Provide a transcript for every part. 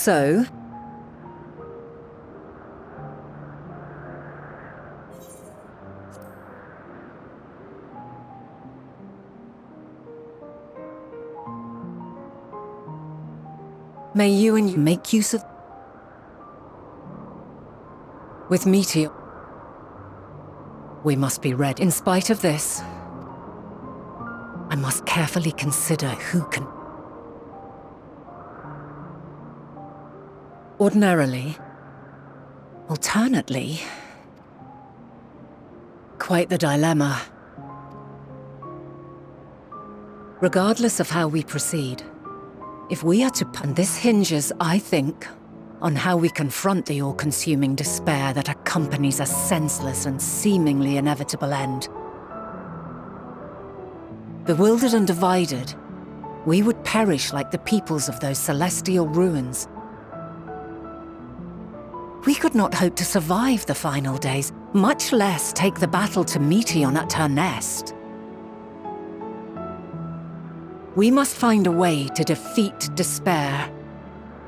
So, may you and you make use of... With Meteor, we must be ready. In spite of this, I must carefully consider who can... Ordinarily, alternately, quite the dilemma. Regardless of how we proceed, if we are to... And this hinges, I think, on how we confront the all-consuming despair that accompanies a senseless and seemingly inevitable end. Bewildered and divided, we would perish like the peoples of those celestial ruins. We could not hope to survive the final days, much less take the battle to Meteon at her nest. We must find a way to defeat despair,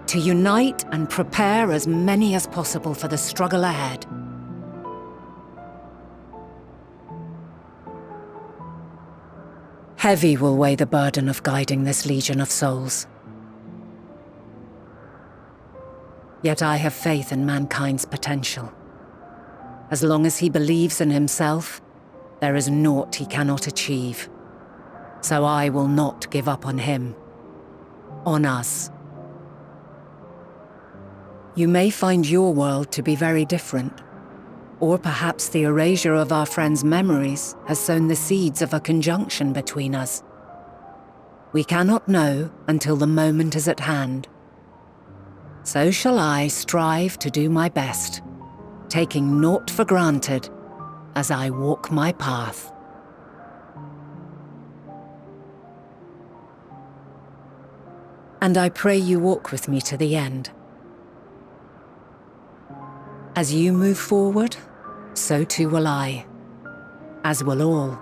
to unite and prepare as many as possible for the struggle ahead. Heavy will weigh the burden of guiding this legion of souls. Yet I have faith in mankind's potential. As long as he believes in himself, there is naught he cannot achieve. So I will not give up on him, on us. You may find your world to be very different, or perhaps the erasure of our friends' memories has sown the seeds of a conjunction between us. We cannot know until the moment is at hand. So shall I strive to do my best, taking naught for granted as I walk my path. And I pray you walk with me to the end. As you move forward, so too will I, as will all,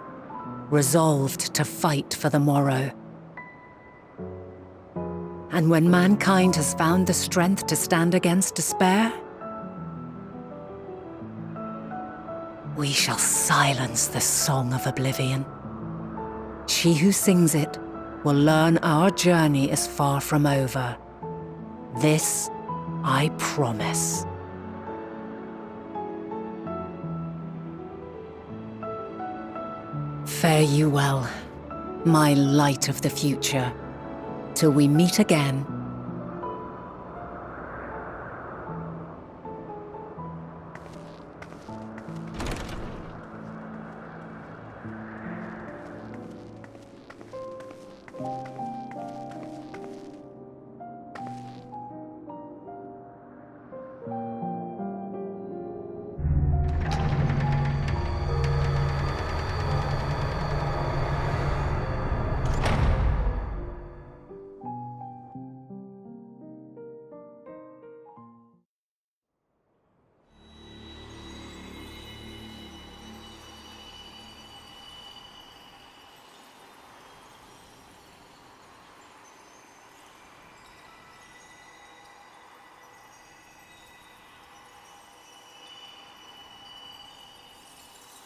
resolved to fight for the morrow. And when mankind has found the strength to stand against despair, we shall silence the song of oblivion. She who sings it will learn our journey is far from over. This I promise. Fare you well, my light of the future, till we meet again.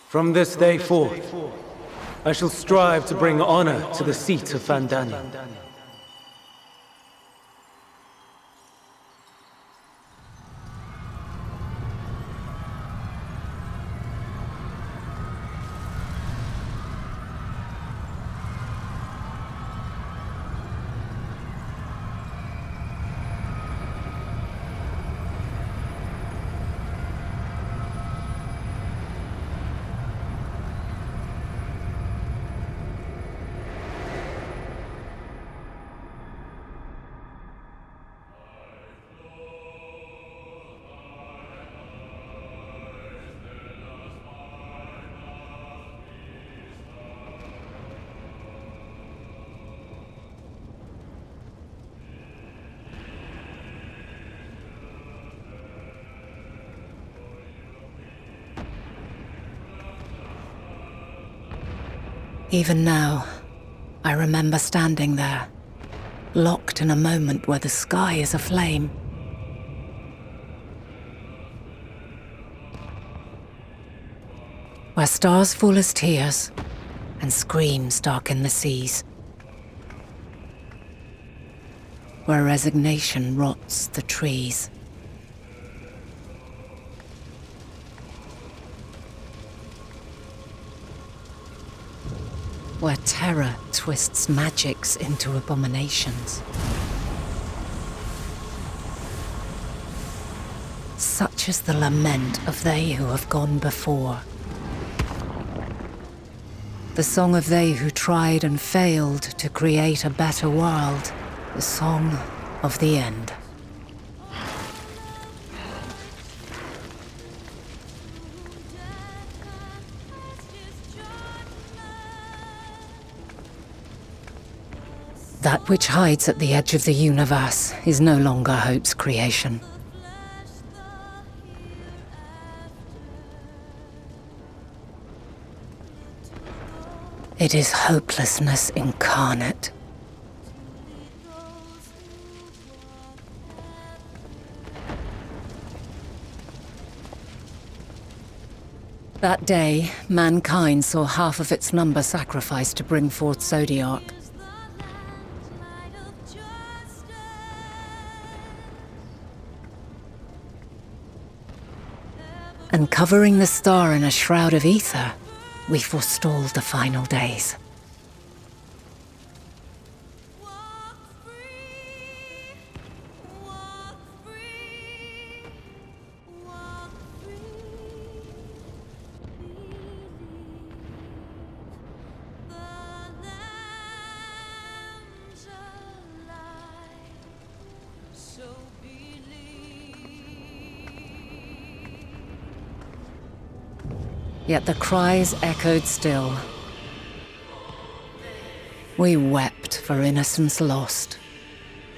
From this day forth, I shall strive to bring honor to the seat of Vandani. Even now, I remember standing there, locked in a moment where the sky is aflame, where stars fall as tears and screams darken the seas, where resignation rots the trees. Where terror twists magics into abominations. Such is the lament of they who have gone before. The song of they who tried and failed to create a better world. The song of the end. That which hides at the edge of the universe is no longer hope's creation. It is hopelessness incarnate. That day, mankind saw half of its number sacrificed to bring forth Zodiac. And covering the star in a shroud of ether, we forestalled the final days. Yet the cries echoed still. We wept for innocence lost,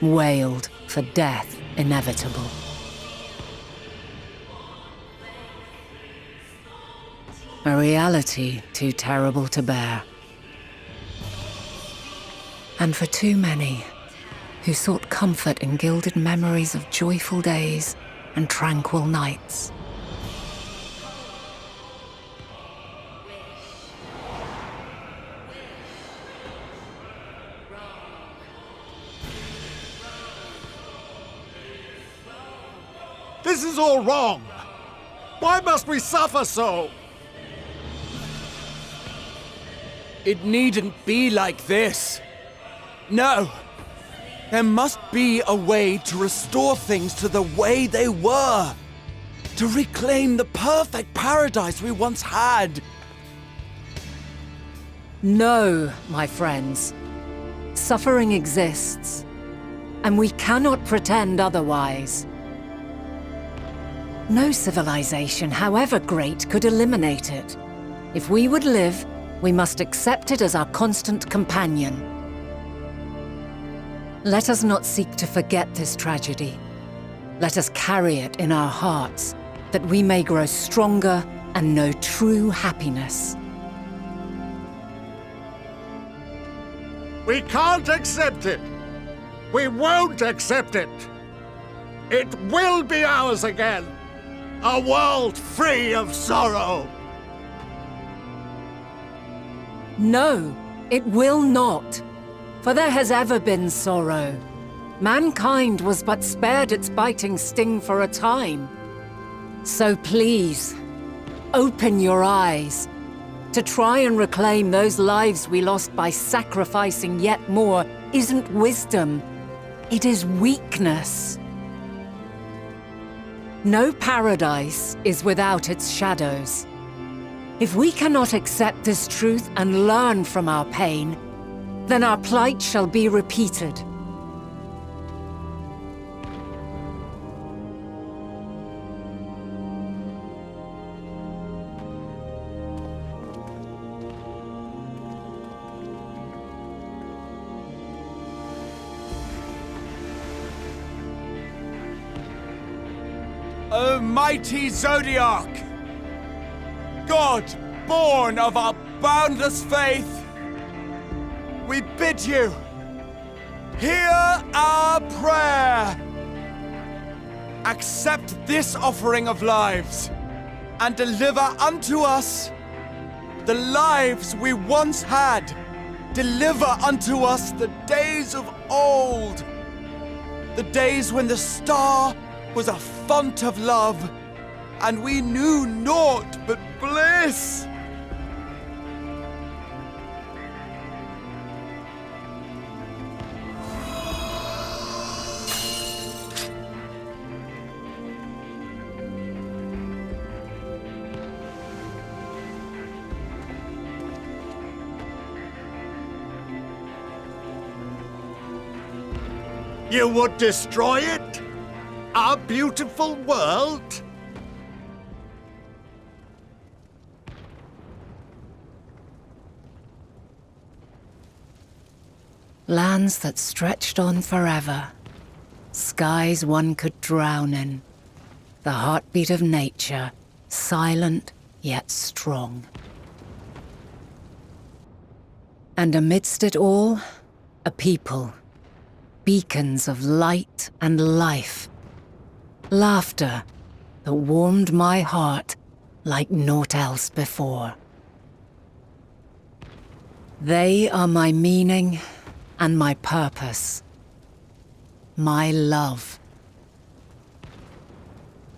wailed for death inevitable. A reality too terrible to bear. And for too many who sought comfort in gilded memories of joyful days and tranquil nights. This is all wrong! Why must we suffer so? It needn't be like this. No. There must be a way to restore things to the way they were. To reclaim the perfect paradise we once had. No, my friends. Suffering exists, and we cannot pretend otherwise. No civilization, however great, could eliminate it. If we would live, we must accept it as our constant companion. Let us not seek to forget this tragedy. Let us carry it in our hearts, that we may grow stronger and know true happiness. We can't accept it! We won't accept it! It will be ours again! A world free of sorrow! No, it will not. For there has ever been sorrow. Mankind was but spared its biting sting for a time. So please, open your eyes. To try and reclaim those lives we lost by sacrificing yet more isn't wisdom. It is weakness. No paradise is without its shadows. If we cannot accept this truth and learn from our pain, then our plight shall be repeated. O mighty Zodiac! God, born of our boundless faith, we bid you, hear our prayer. Accept this offering of lives, and deliver unto us the lives we once had. Deliver unto us the days of old, the days when the star was a font of love, and we knew naught but bliss. You would destroy it? Our beautiful world? Lands that stretched on forever. Skies one could drown in. The heartbeat of nature, silent yet strong. And amidst it all, a people. Beacons of light and life. Laughter that warmed my heart like naught else before. They are my meaning and my purpose. My love.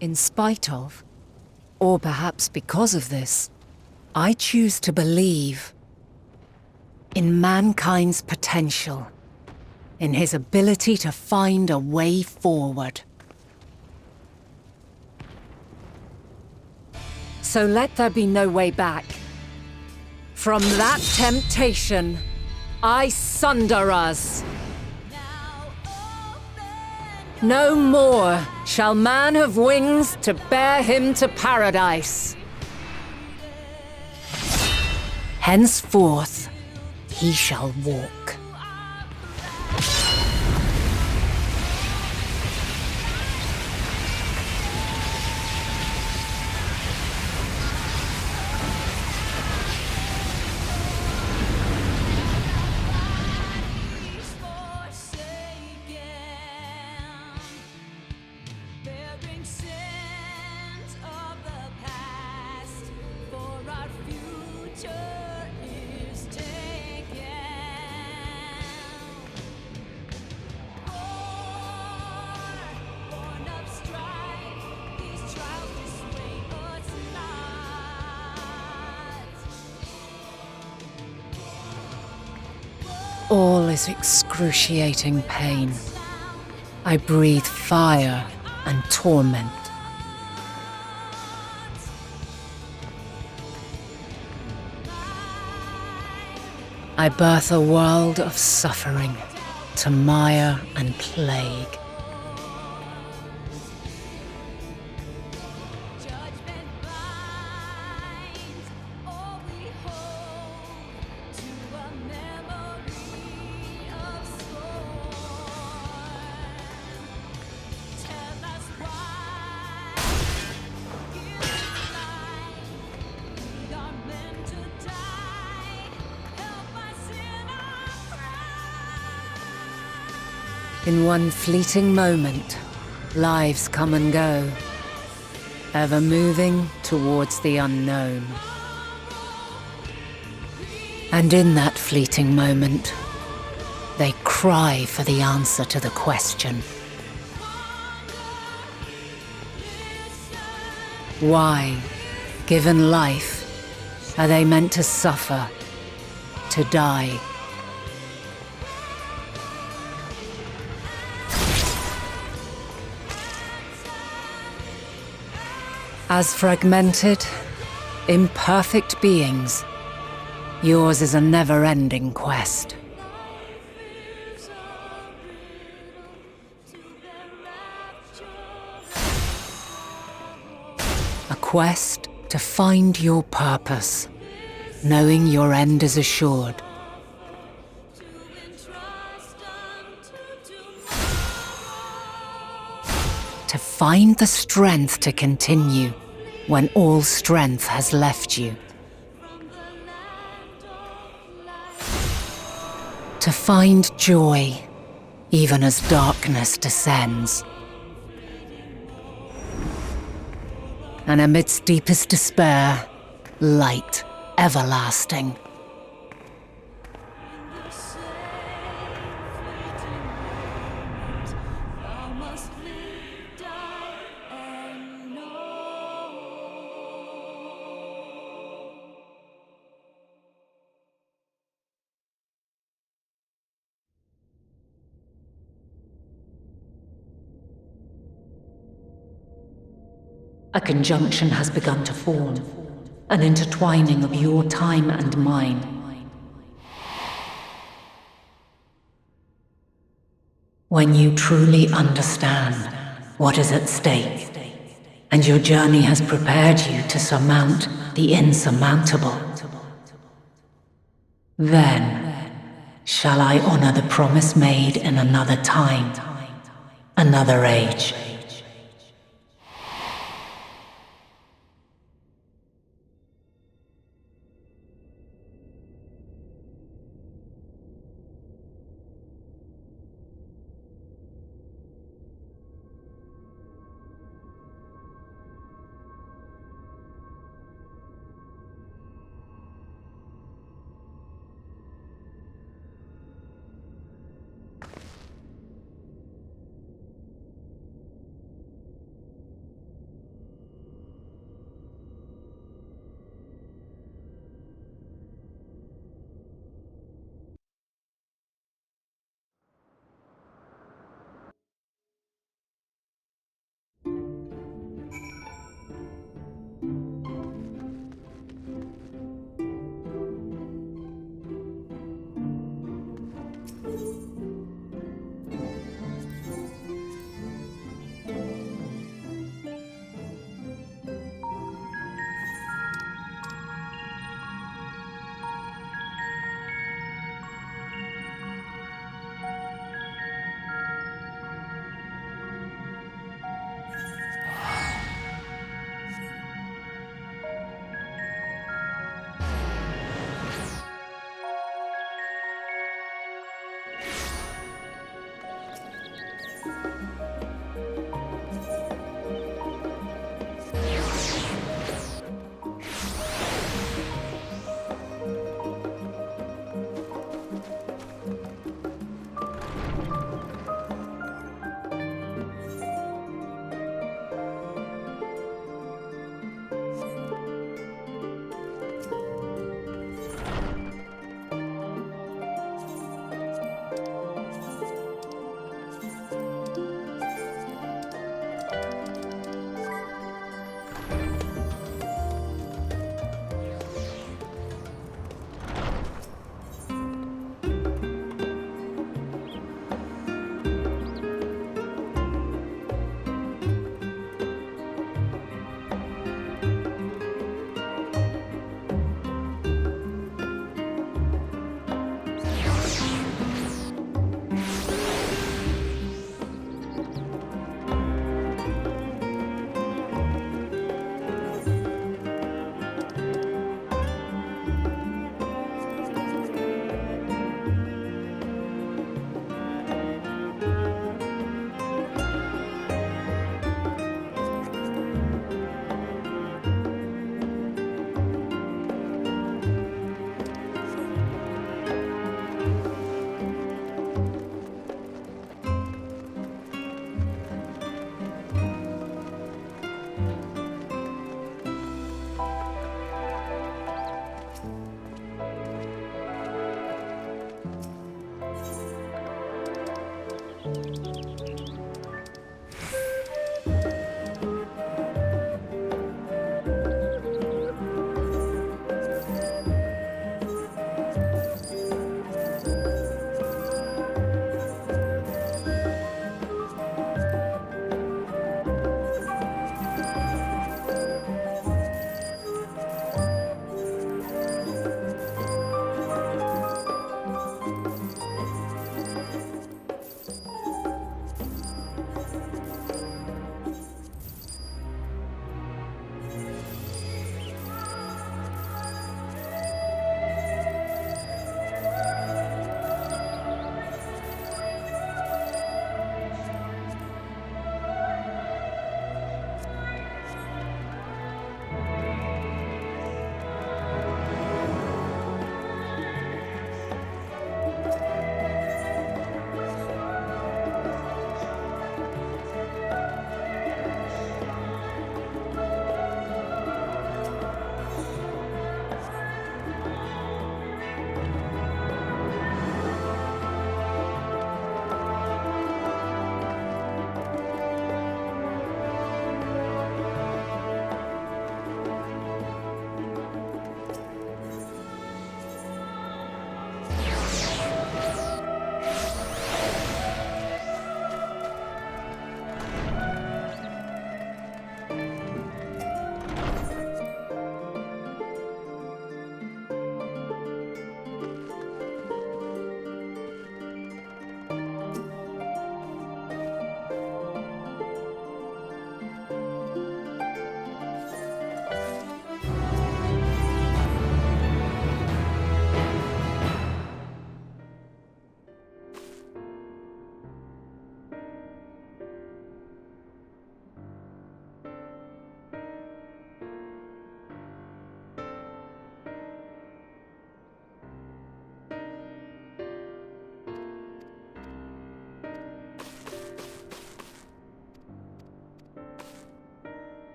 In spite of, or perhaps because of this, I choose to believe in mankind's potential. In his ability to find a way forward. So let there be no way back. From that temptation, I sunder us. No more shall man have wings to bear him to paradise. Henceforth, he shall walk. All is excruciating pain. I breathe fire and torment. I birth a world of suffering to mire and plague. In one fleeting moment, lives come and go, ever moving towards the unknown. And in that fleeting moment, they cry for the answer to the question. Why, given life, are they meant to suffer, to die? As fragmented, imperfect beings, yours is a never-ending quest. A quest to find your purpose, knowing your end is assured. To find the strength to continue when all strength has left you. To find joy even as darkness descends. And amidst deepest despair, light everlasting. A conjunction has begun to form, an intertwining of your time and mine. When you truly understand what is at stake, and your journey has prepared you to surmount the insurmountable, then shall I honor the promise made in another time, another age.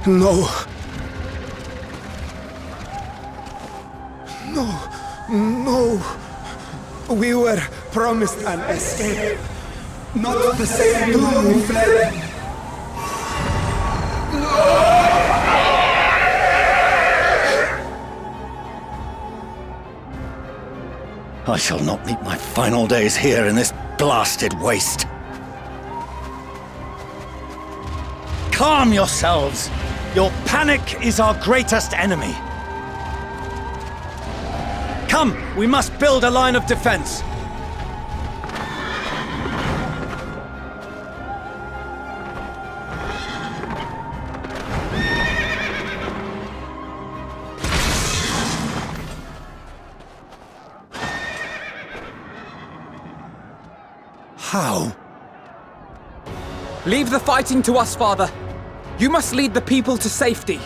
No. No. We were promised an escape. Not the same doom we fled. I shall not meet my final days here in this blasted waste. Calm yourselves! Your panic is our greatest enemy. Come, we must build a line of defense. How? Leave the fighting to us, Father. You must lead the people to safety.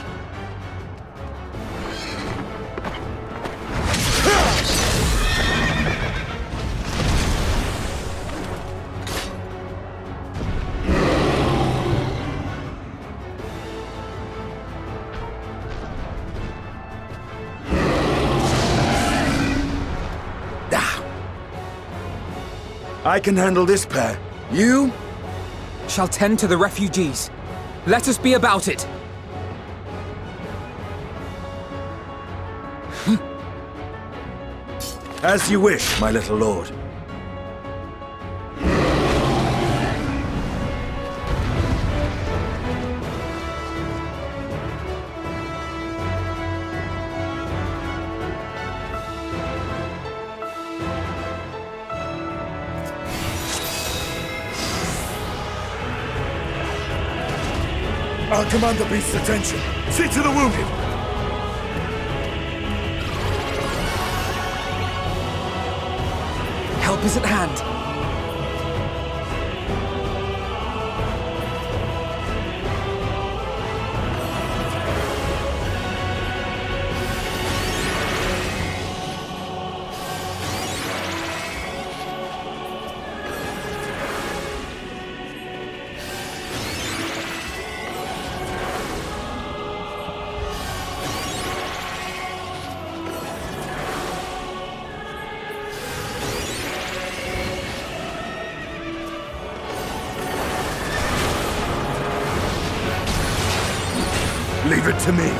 I can handle this pair. You? Shall tend to the refugees. Let us be about it. As you wish, my little lord. I'll command the beast's attention. See to the wounded! Help is at hand. Leave it to me.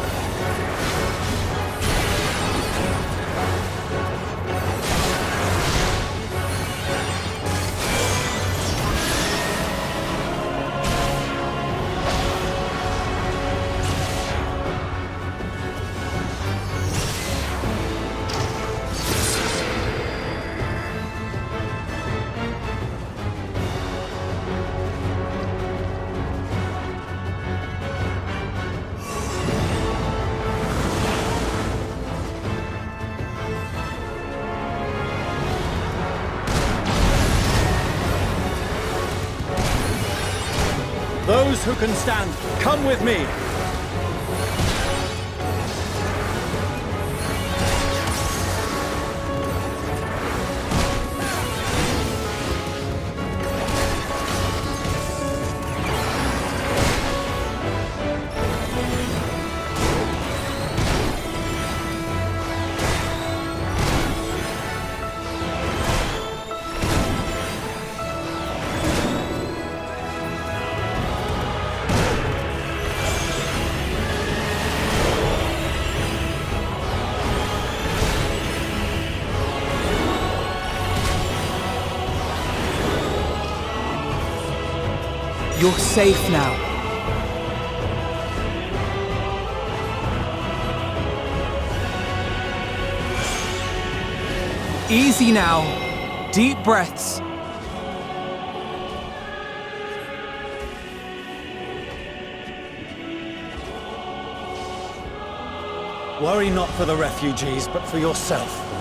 Those who can stand, come with me! You're safe now. Easy now. Deep breaths. Worry not for the refugees, but for yourself, boy.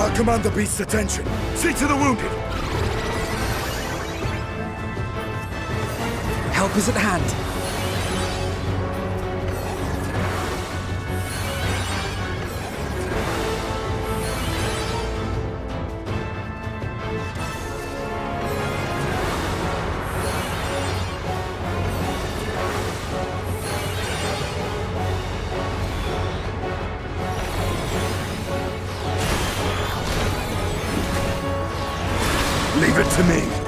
I'll command the beast's attention. See to the wounded. Help is at hand. Leave it to me.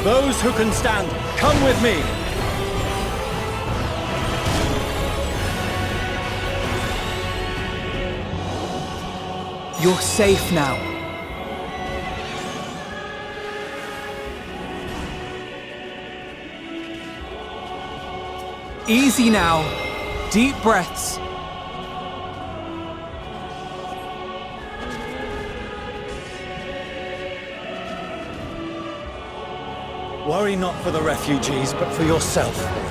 Those who can stand, come with me! You're safe now. Easy now. Deep breaths. Worry not for the refugees, but for yourself, boy.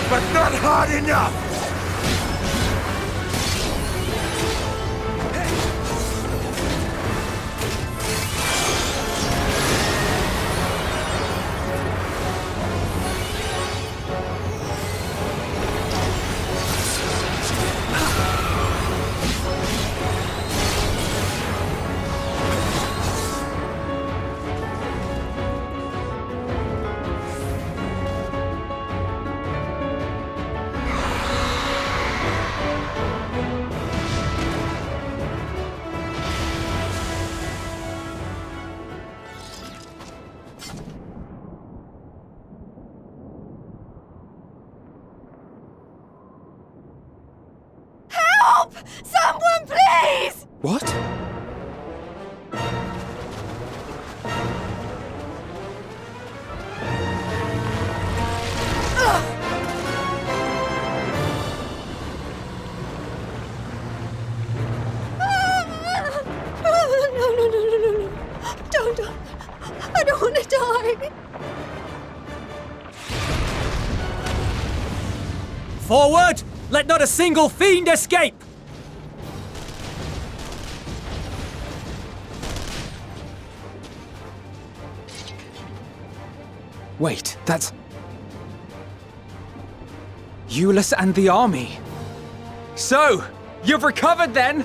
But not hard enough! Help! Someone, please! What? No. Don't. I don't want to die. Forward! Let not a single fiend escape! Wait, that's... Euless and the army. So, you've recovered then?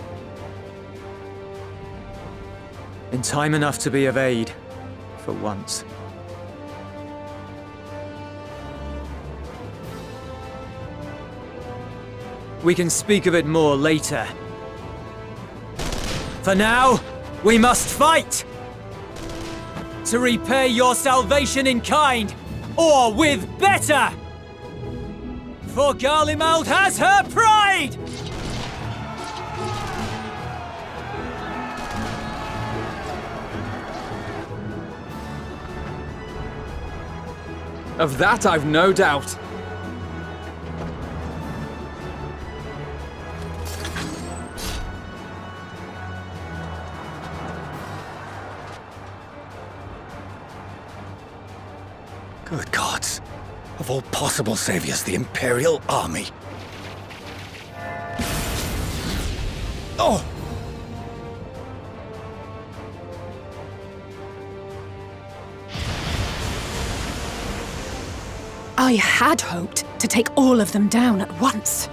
In time enough to be of aid. For once. We can speak of it more later. For now, we must fight! To repay your salvation in kind, or with better! For Garlemald has her pride! Of that I've no doubt. Good gods. Of all possible saviors, the Imperial Army. Oh! I had hoped to take all of them down at once.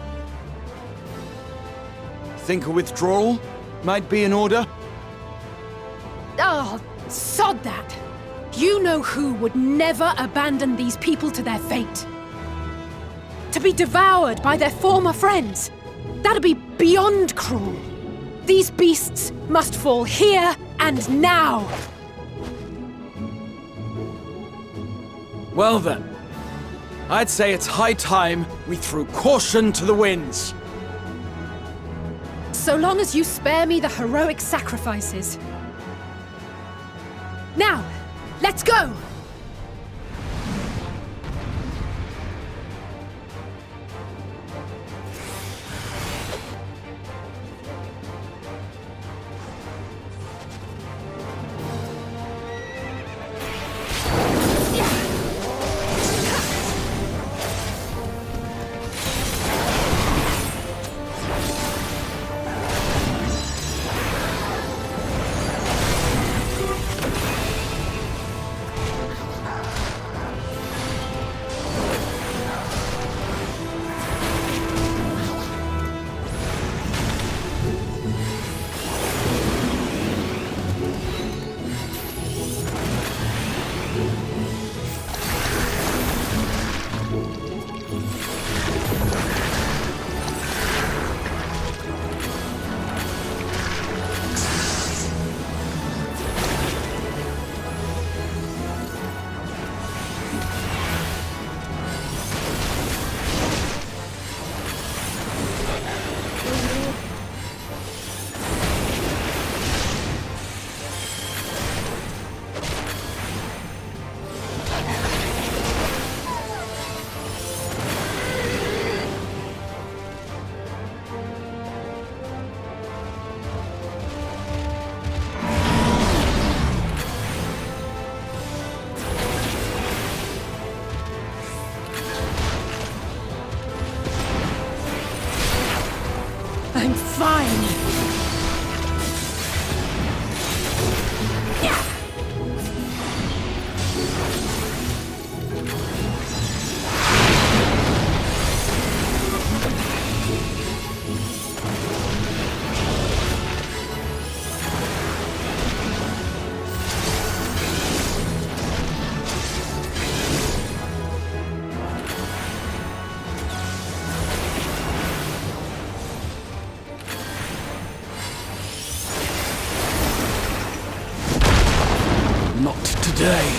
Think a withdrawal might be in order? Oh, sod that. You know who would never abandon these people to their fate. To be devoured by their former friends. That'd be beyond cruel. These beasts must fall here and now. Well then, I'd say it's high time we threw caution to the winds. So long as you spare me the heroic sacrifices. Now, let's go! I'm fine. Not today.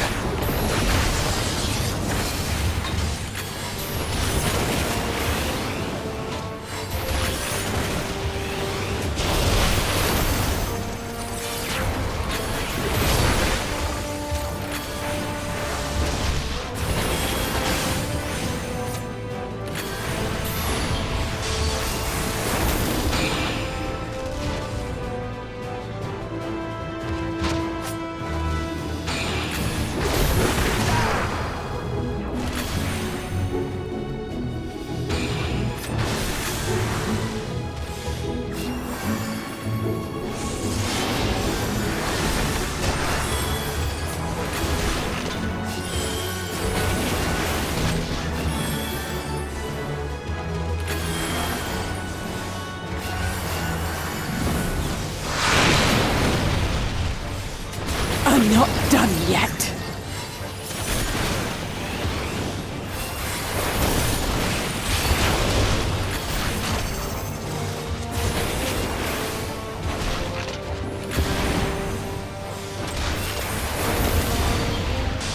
I'm not done yet.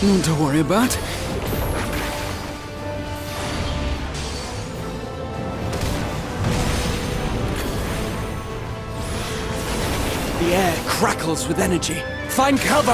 None to worry about. The air crackles with energy. Find cover!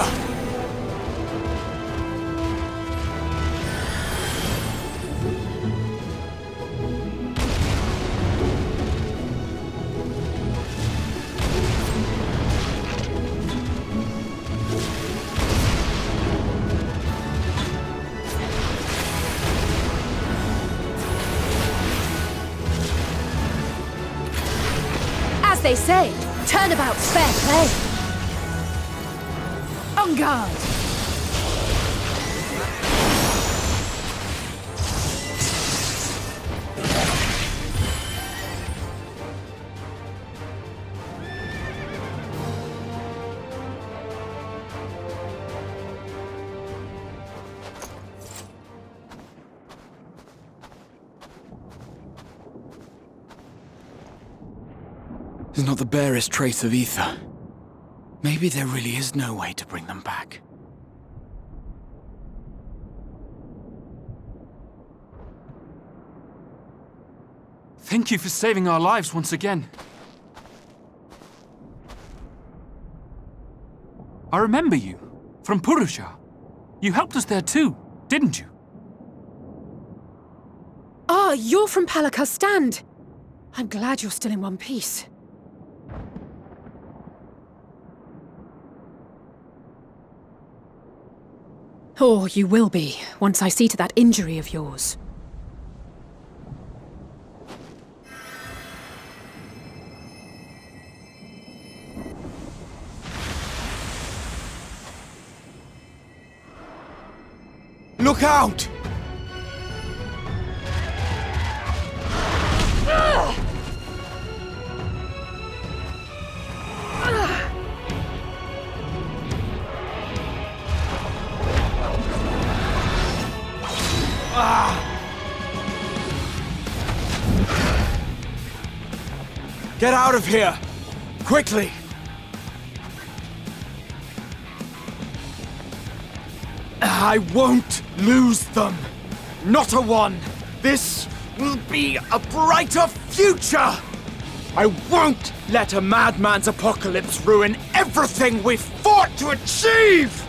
As they say, turnabout's fair play. On guard! There's not the barest trace of ether. Maybe there really is no way to bring them back. Thank you for saving our lives once again. I remember you, from Purusha. You helped us there too, didn't you? Ah, you're from Palaka's stand. I'm glad you're still in one piece. Or you will be, once I see to that injury of yours. Look out! Get out of here! Quickly! I won't lose them! Not a one! This will be a brighter future! I won't let a madman's apocalypse ruin everything we've fought to achieve!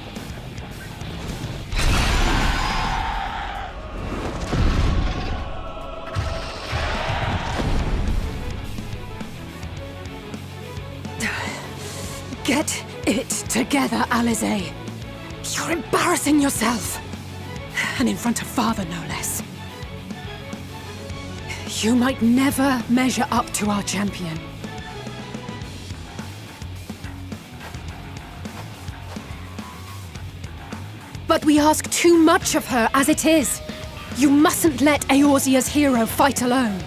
Get it together, Alize. You're embarrassing yourself. And in front of Father, no less. You might never measure up to our champion. But we ask too much of her as it is. You mustn't let Eorzea's hero fight alone.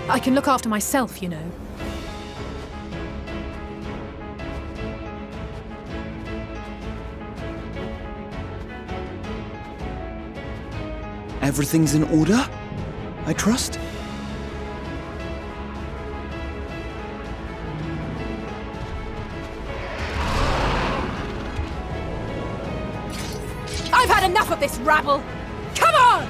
I can look after myself, you know. Everything's in order? I trust? I've had enough of this rabble! Come on!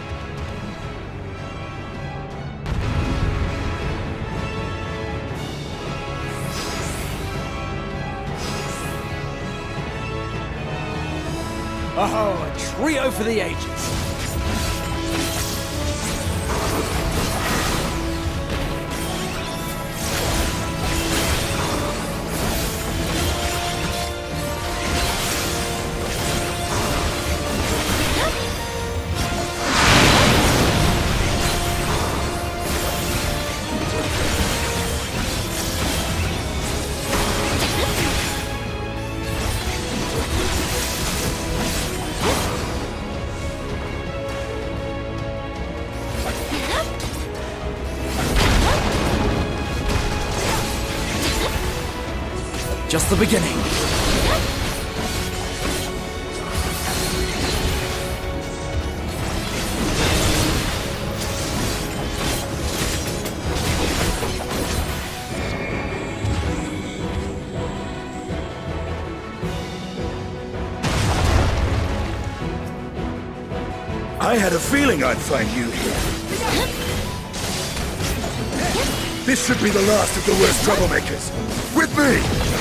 Oh, a trio for the ages. just the beginning. I had a feeling I'd find you here. This should be the last of the worst troublemakers. With me!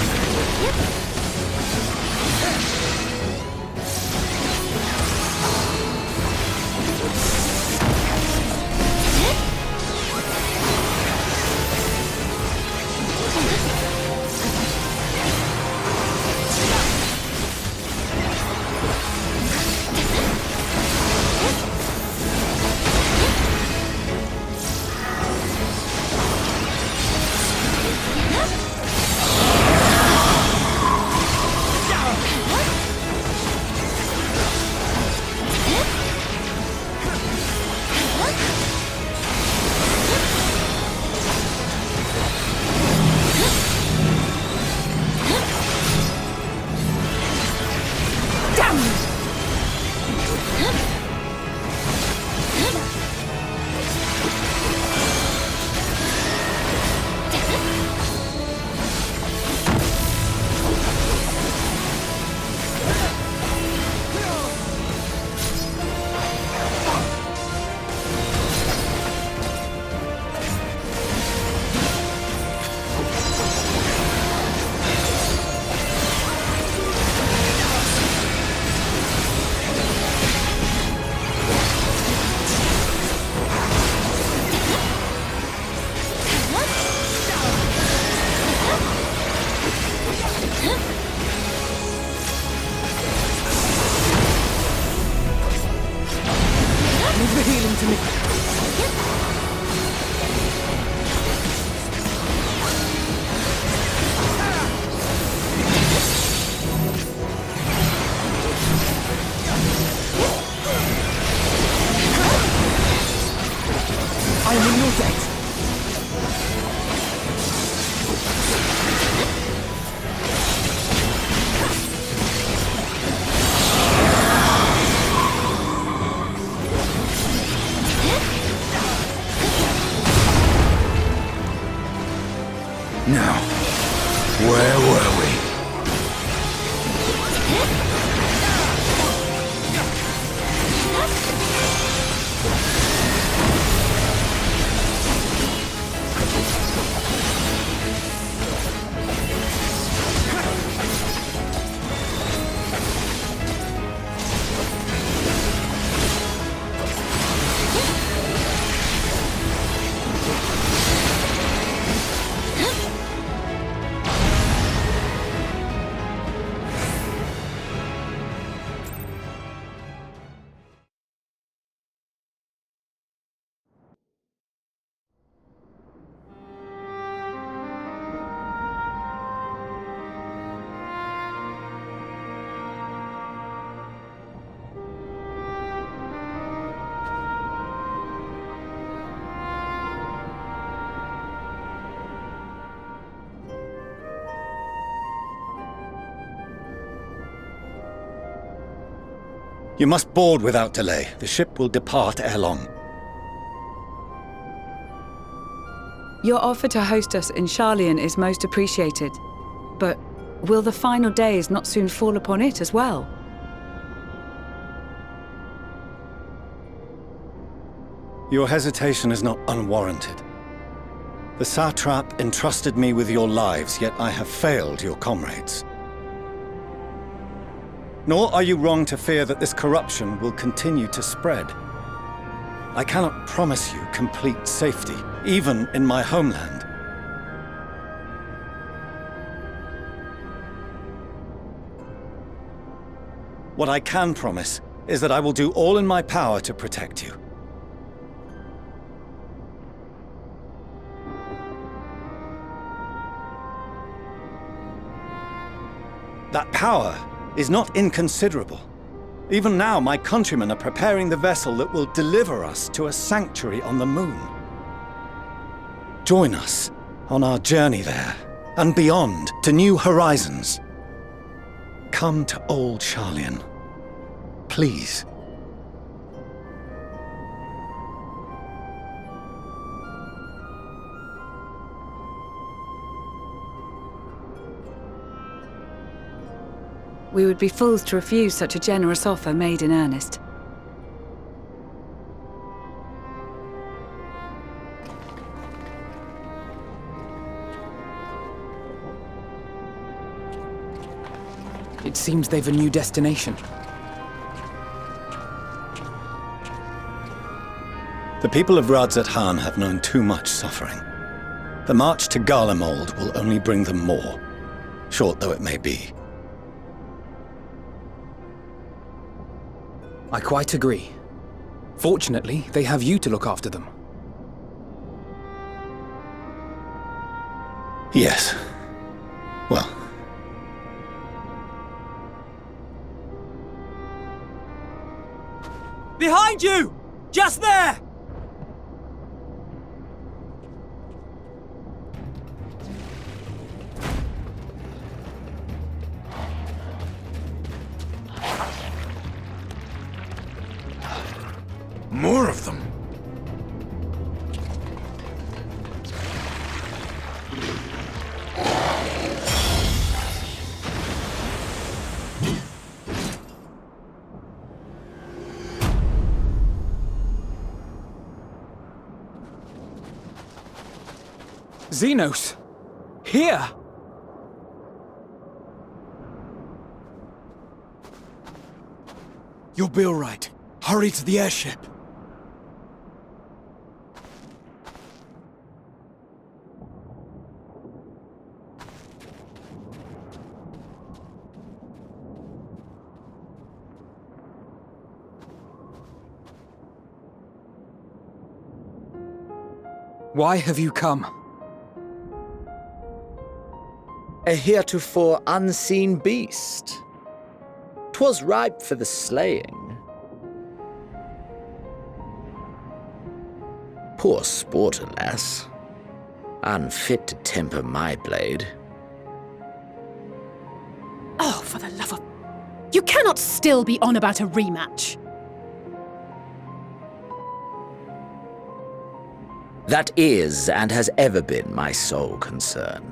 Now, where were we? You must board without delay. The ship will depart ere long. Your offer to host us in Sharlayan is most appreciated. But will the final days not soon fall upon it as well? Your hesitation is not unwarranted. The satrap entrusted me with your lives, yet I have failed your comrades. Nor are you wrong to fear that this corruption will continue to spread. I cannot promise you complete safety, even in my homeland. What I can promise is that I will do all in my power to protect you. That power is not inconsiderable. Even now, my countrymen are preparing the vessel that will deliver us to a sanctuary on the moon. Join us on our journey there. and beyond to new horizons. Come to old Sharlayan. Please. We would be fools to refuse such a generous offer made in earnest. It seems they've a new destination. The people of Radzat Han have known too much suffering. The march to Garlemald will only bring them more, short though it may be. I quite agree. Fortunately, they have you to look after them. Yes. Well. Behind you! Just there! More of them. Xenos! Here! You'll be all right. Hurry to the airship. Why have you come? A heretofore unseen beast. 'Twas ripe for the slaying. Poor sport, alas. Unfit to temper my blade. Oh, for the love of... You cannot still be on about a rematch. That is and has ever been my sole concern.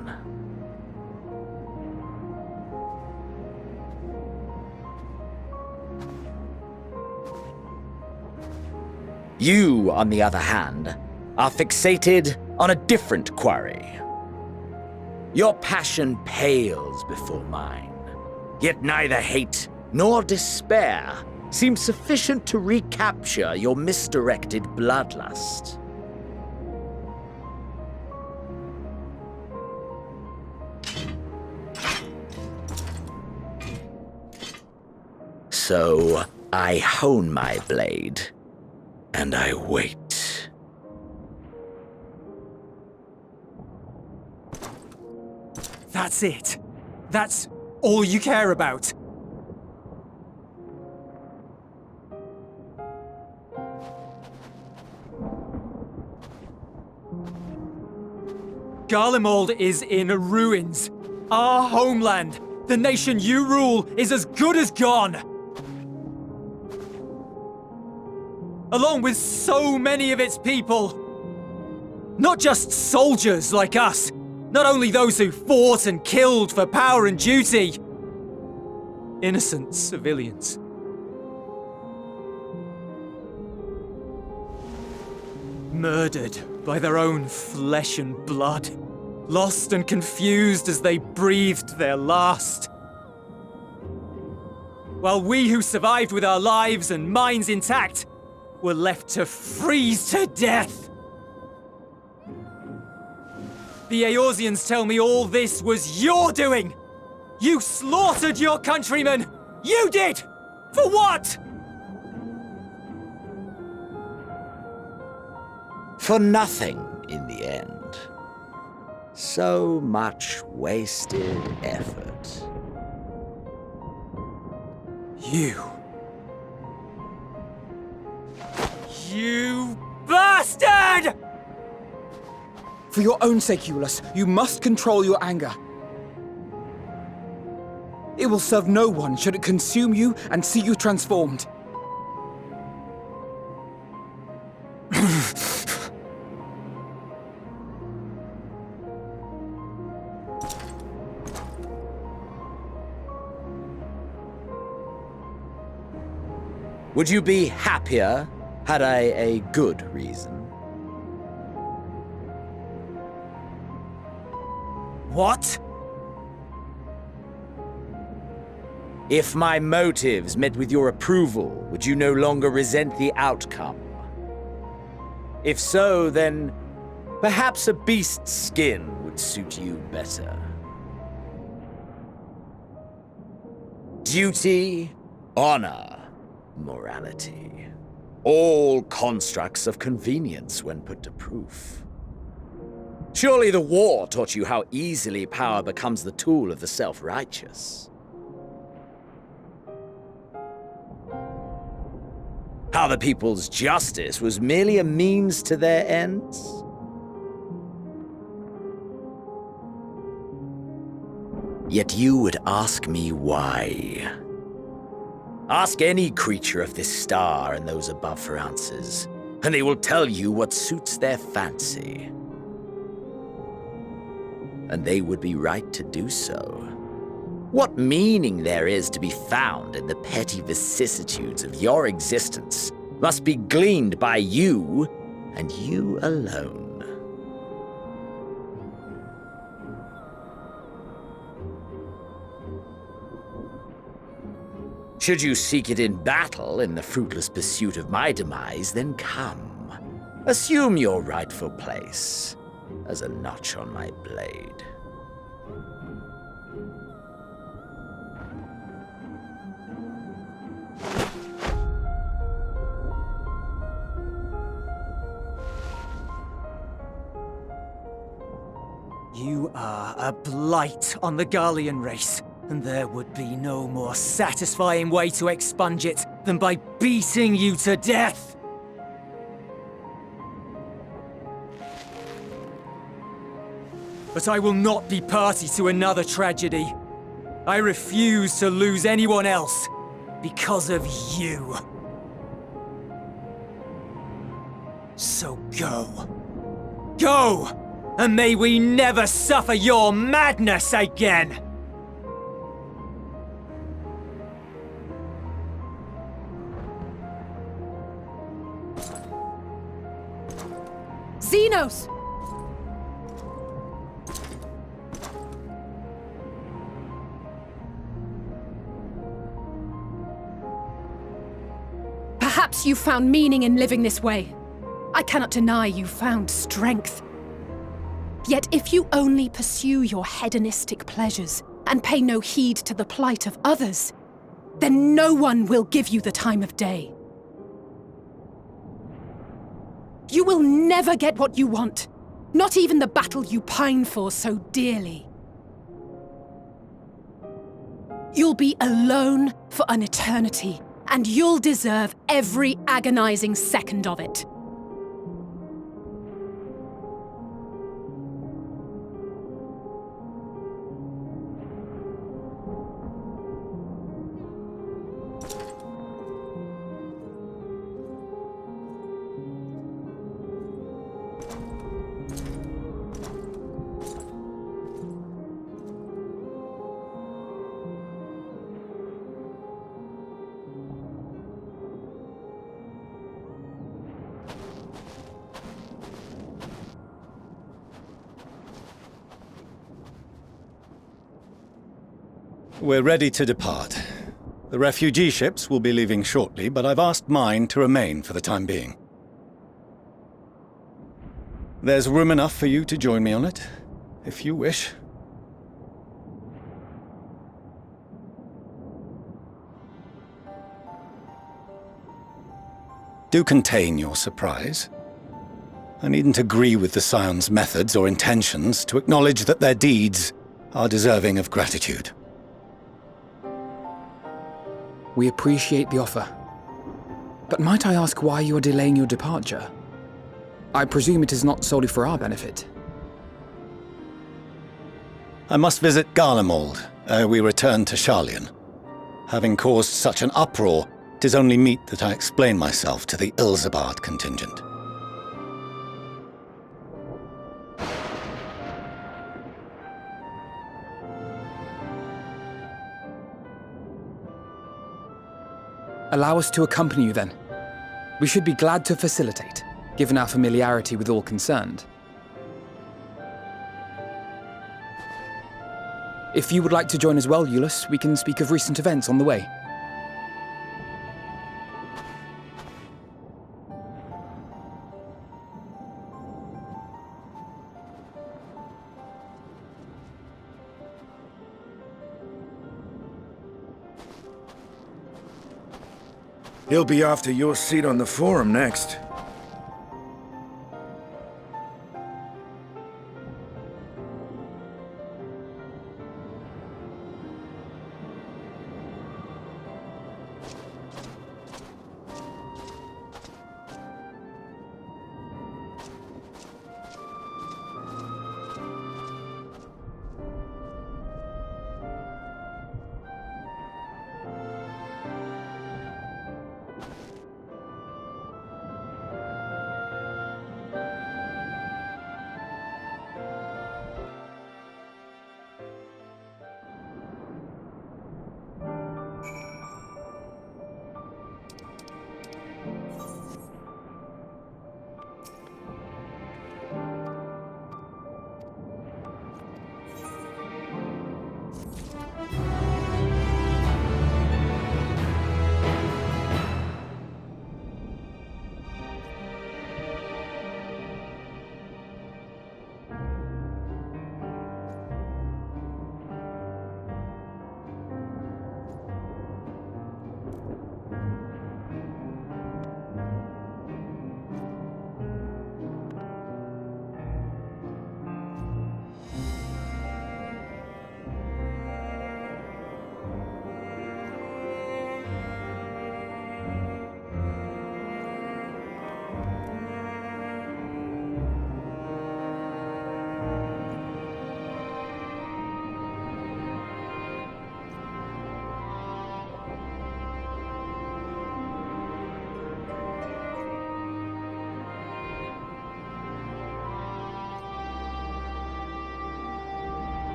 You, on the other hand, are fixated on a different quarry. Your passion pales before mine, yet neither hate nor despair seem sufficient to recapture your misdirected bloodlust. So I hone my blade, and I wait. That's it. That's all you care about. Garlemald is in ruins. Our homeland, the nation you rule, is as good as gone. Along with so many of its people. Not just soldiers like us. Not only those who fought and killed for power and duty. Innocent civilians. Murdered by their own flesh and blood. Lost and confused as they breathed their last. While we who survived with our lives and minds intact were left to freeze to death. The Eorzeans tell me all this was your doing! You slaughtered your countrymen! You did! For what? For nothing in the end. So much wasted effort. You bastard! For your own sake, Eulus, you must control your anger. It will serve no one should it consume you and see you transformed. Would you be happier had I a good reason? What? If my motives met with your approval, would you no longer resent the outcome? If so, then perhaps a beast's skin would suit you better. Duty, honor, morality. All constructs of convenience when put to proof. Surely the war taught you how easily power becomes the tool of the self-righteous. How the people's justice was merely a means to their ends? Yet you would ask me why. Ask any creature of this star and those above for answers, and they will tell you what suits their fancy. And they would be right to do so. What meaning there is to be found in the petty vicissitudes of your existence must be gleaned by you, and you alone. Should you seek it in battle in the fruitless pursuit of my demise, then come. Assume your rightful place as a notch on my blade. You are a blight on the Garlean race, and there would be no more satisfying way to expunge it than by beating you to death! But I will not be party to another tragedy. I refuse to lose anyone else because of you. So go. Go! And may we never suffer your madness again! Xenos! Perhaps you found meaning in living this way. I cannot deny you found strength. Yet if you only pursue your hedonistic pleasures and pay no heed to the plight of others, then no one will give you the time of day. You will never get what you want, not even the battle you pine for so dearly. You'll be alone for an eternity, and you'll deserve every agonizing second of it. We're ready to depart. The refugee ships will be leaving shortly, but I've asked mine to remain for the time being. There's room enough for you to join me on it, if you wish. Do contain your surprise. I needn't agree with the Scion's methods or intentions to acknowledge that their deeds are deserving of gratitude. We appreciate the offer. But might I ask why you are delaying your departure? I presume it is not solely for our benefit. I must visit Garlemald ere we return to Sharlayan. Having caused such an uproar, 'tis only meet that I explain myself to the Ilzabard contingent. Allow us to accompany you then. We should be glad to facilitate, given our familiarity with all concerned. If you would like to join as well, Eulus, we can speak of recent events on the way. He'll be after your seat on the forum next.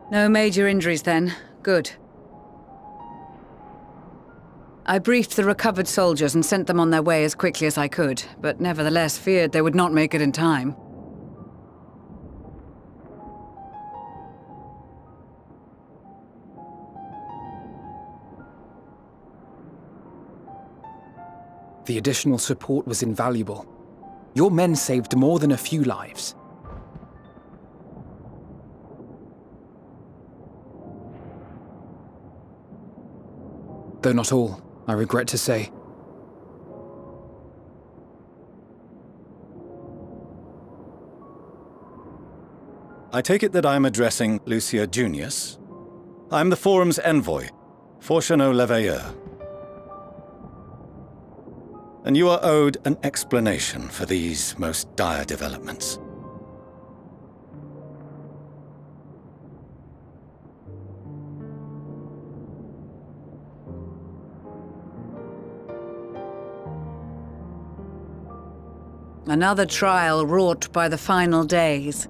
No major injuries then. Good. I briefed the recovered soldiers and sent them on their way as quickly as I could, but nevertheless feared they would not make it in time. The additional support was invaluable. Your men saved more than a few lives. Though not all, I regret to say. I take it that I'm addressing Lucia Junius. I'm the Forum's envoy, Fortuneau Leveilleur. And you are owed an explanation for these most dire developments. Another trial wrought by the final days.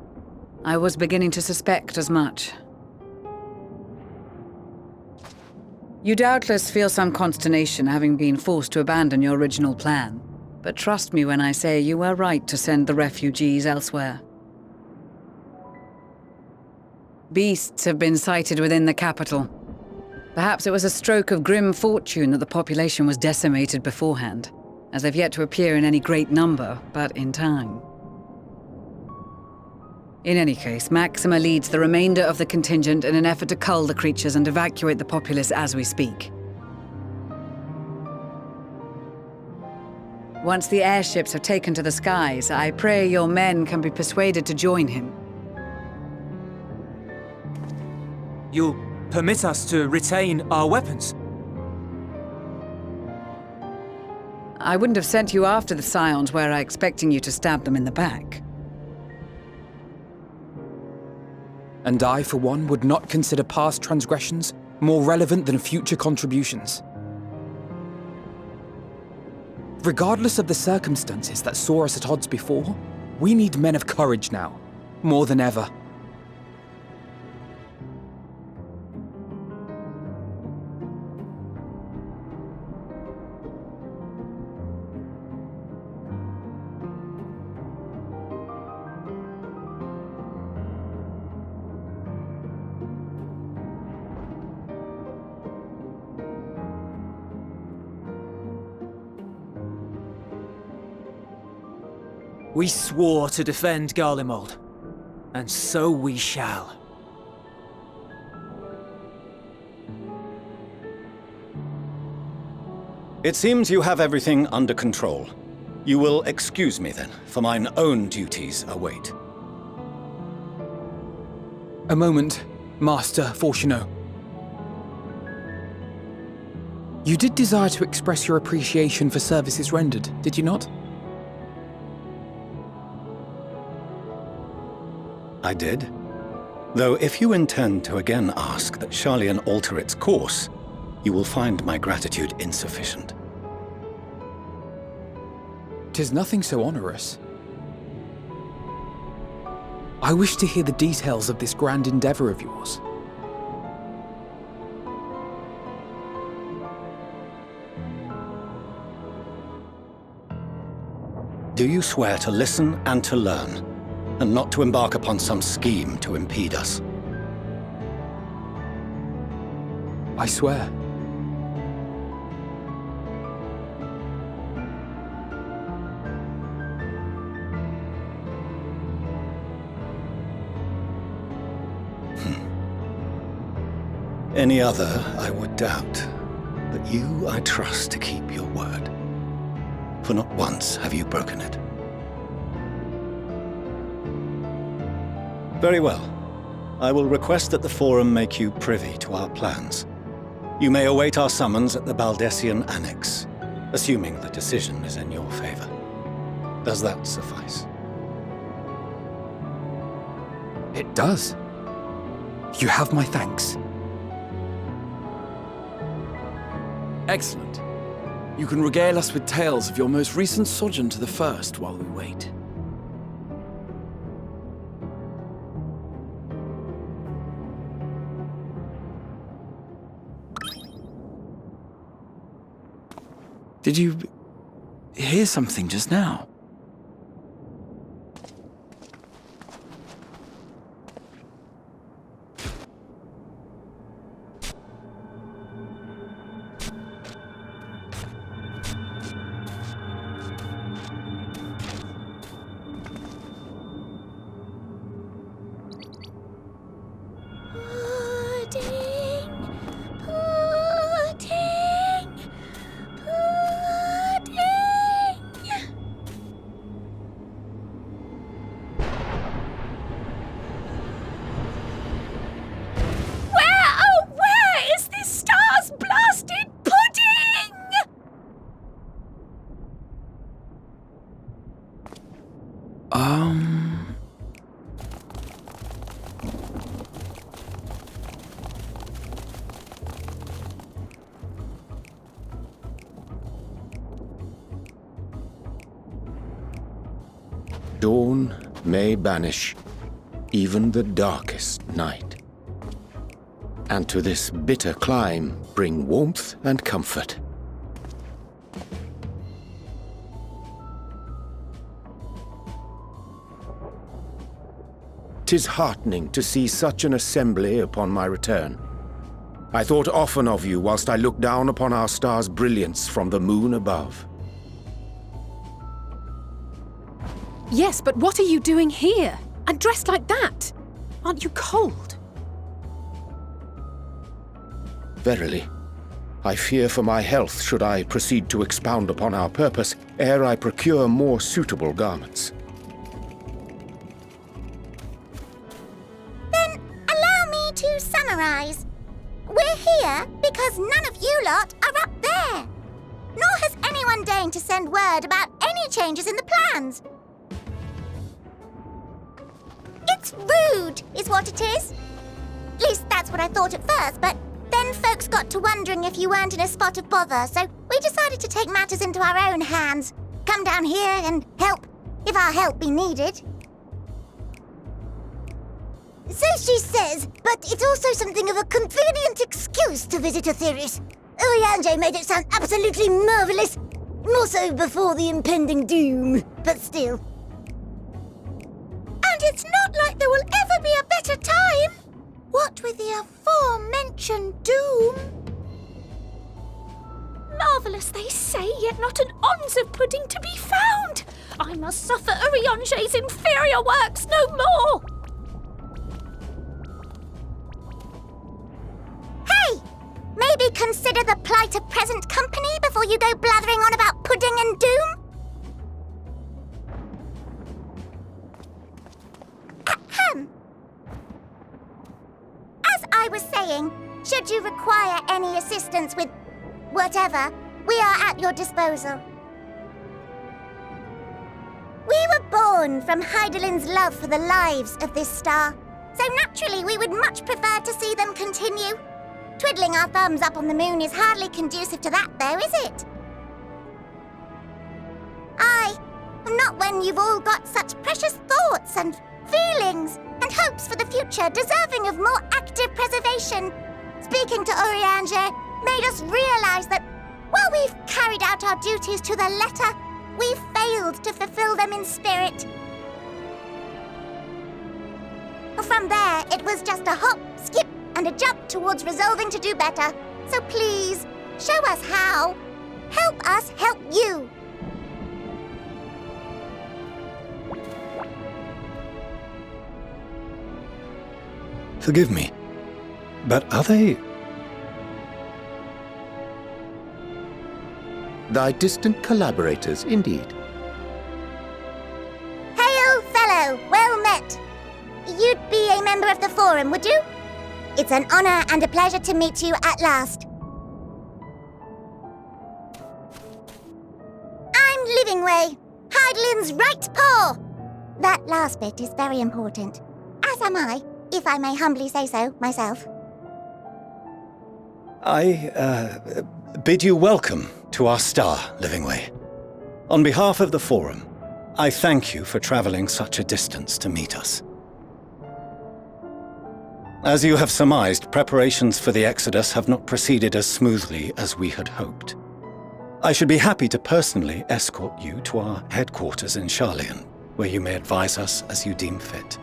I was beginning to suspect as much. You doubtless feel some consternation having been forced to abandon your original plan. But trust me when I say you were right to send the refugees elsewhere. Beasts have been sighted within the capital. Perhaps it was a stroke of grim fortune that the population was decimated beforehand, as they've yet to appear in any great number, but in time. In any case, Maxima leads the remainder of the contingent in an effort to cull the creatures and evacuate the populace as we speak. Once the airships have taken to the skies, I pray your men can be persuaded to join him. You'll permit us to retain our weapons? I wouldn't have sent you after the Scions were I expecting you to stab them in the back. And I, for one, would not consider past transgressions more relevant than future contributions. Regardless of the circumstances that saw us at odds before, we need men of courage now, more than ever. We swore to defend Garlemald, and so we shall. It seems you have everything under control. You will excuse me then, for mine own duties await. A moment, Master Fortuno. You did desire to express your appreciation for services rendered, did you not? I did. Though if you intend to again ask that Sharlayan alter its course, you will find my gratitude insufficient. 'Tis nothing so onerous. I wish to hear the details of this grand endeavor of yours. Do you swear to listen and to learn, and not to embark upon some scheme to impede us? I swear. Any other I would doubt, but you I trust to keep your word. For not once have you broken it. Very well. I will request that the Forum make you privy to our plans. You may await our summons at the Baldessian Annex, assuming the decision is in your favor. Does that suffice? It does. You have my thanks. Excellent. You can regale us with tales of your most recent sojourn to the First while we wait. Did you hear something just now? Dawn may banish even the darkest night, and to this bitter clime bring warmth and comfort. 'Tis heartening to see such an assembly upon my return. I thought often of you whilst I looked down upon our star's brilliance from the moon above. Yes, but what are you doing here? And dressed like that? Aren't you cold? Verily, I fear for my health should I proceed to expound upon our purpose ere I procure more suitable garments. Then allow me to summarize. We're here because none of you lot are up there. Nor has anyone deigned to send word about any changes in the plans. It's rude, is what it is. At least that's what I thought at first, but then folks got to wondering if you weren't in a spot of bother, so we decided to take matters into our own hands. Come down here and help, if our help be needed. So she says, but it's also something of a convenient excuse to visit Etheris. Oriange made it sound absolutely marvelous. More so before the impending doom, but still. And it's not like there will ever be a better time. What with the aforementioned doom? Marvellous, they say, yet not an ounce of pudding to be found. I must suffer Oriange's inferior works no more. Hey! Maybe consider the plight of present company before you go blathering on about pudding and doom? Ahem. As I was saying, should you require any assistance with whatever, we are at your disposal. We were born from Heidelin's love for the lives of this star, so naturally we would much prefer to see them continue. Twiddling our thumbs up on the moon is hardly conducive to that, though, is it? Not when you've all got such precious thoughts and feelings and hopes for the future deserving of more active preservation. Speaking to Oriange made us realize that while we've carried out our duties to the letter, we've failed to fulfill them in spirit. From there, it was just a hop, skip, and a jump towards resolving to do better. So please, show us how. Help us help you. Forgive me, but are they... Thy distant collaborators, indeed. Hail, fellow! Well met! You'd be a member of the Forum, would you? It's an honor and a pleasure to meet you at last. I'm Livingway, Heidelin's right paw! That last bit is very important, as am I, if I may humbly say so myself. I bid you welcome to our star, Livingway. On behalf of the Forum, I thank you for traveling such a distance to meet us. As you have surmised, preparations for the Exodus have not proceeded as smoothly as we had hoped. I should be happy to personally escort you to our headquarters in Charlian, where you may advise us as you deem fit.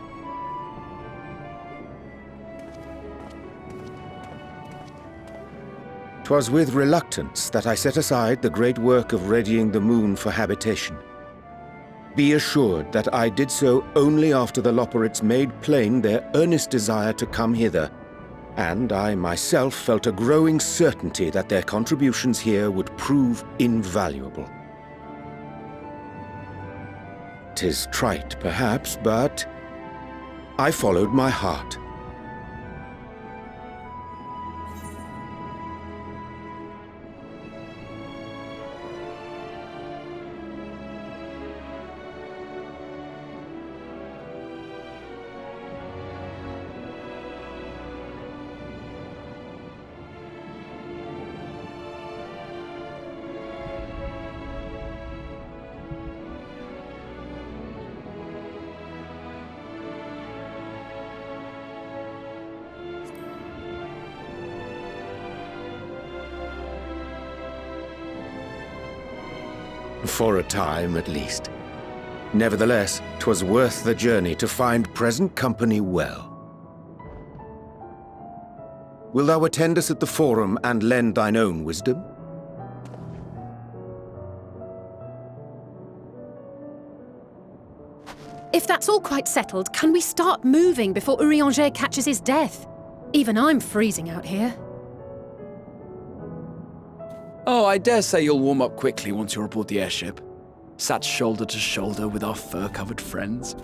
'Twas with reluctance that I set aside the great work of readying the moon for habitation. Be assured that I did so only after the Loperites made plain their earnest desire to come hither, and I myself felt a growing certainty that their contributions here would prove invaluable. 'Tis trite, perhaps, but I followed my heart. For a time, at least. Nevertheless, 'twas worth the journey to find present company well. Wilt thou attend us at the Forum and lend thine own wisdom? If that's all quite settled, can we start moving before Urianger catches his death? Even I'm freezing out here. Oh, I dare say you'll warm up quickly once you're aboard the airship. Sat shoulder to shoulder with our fur-covered friends.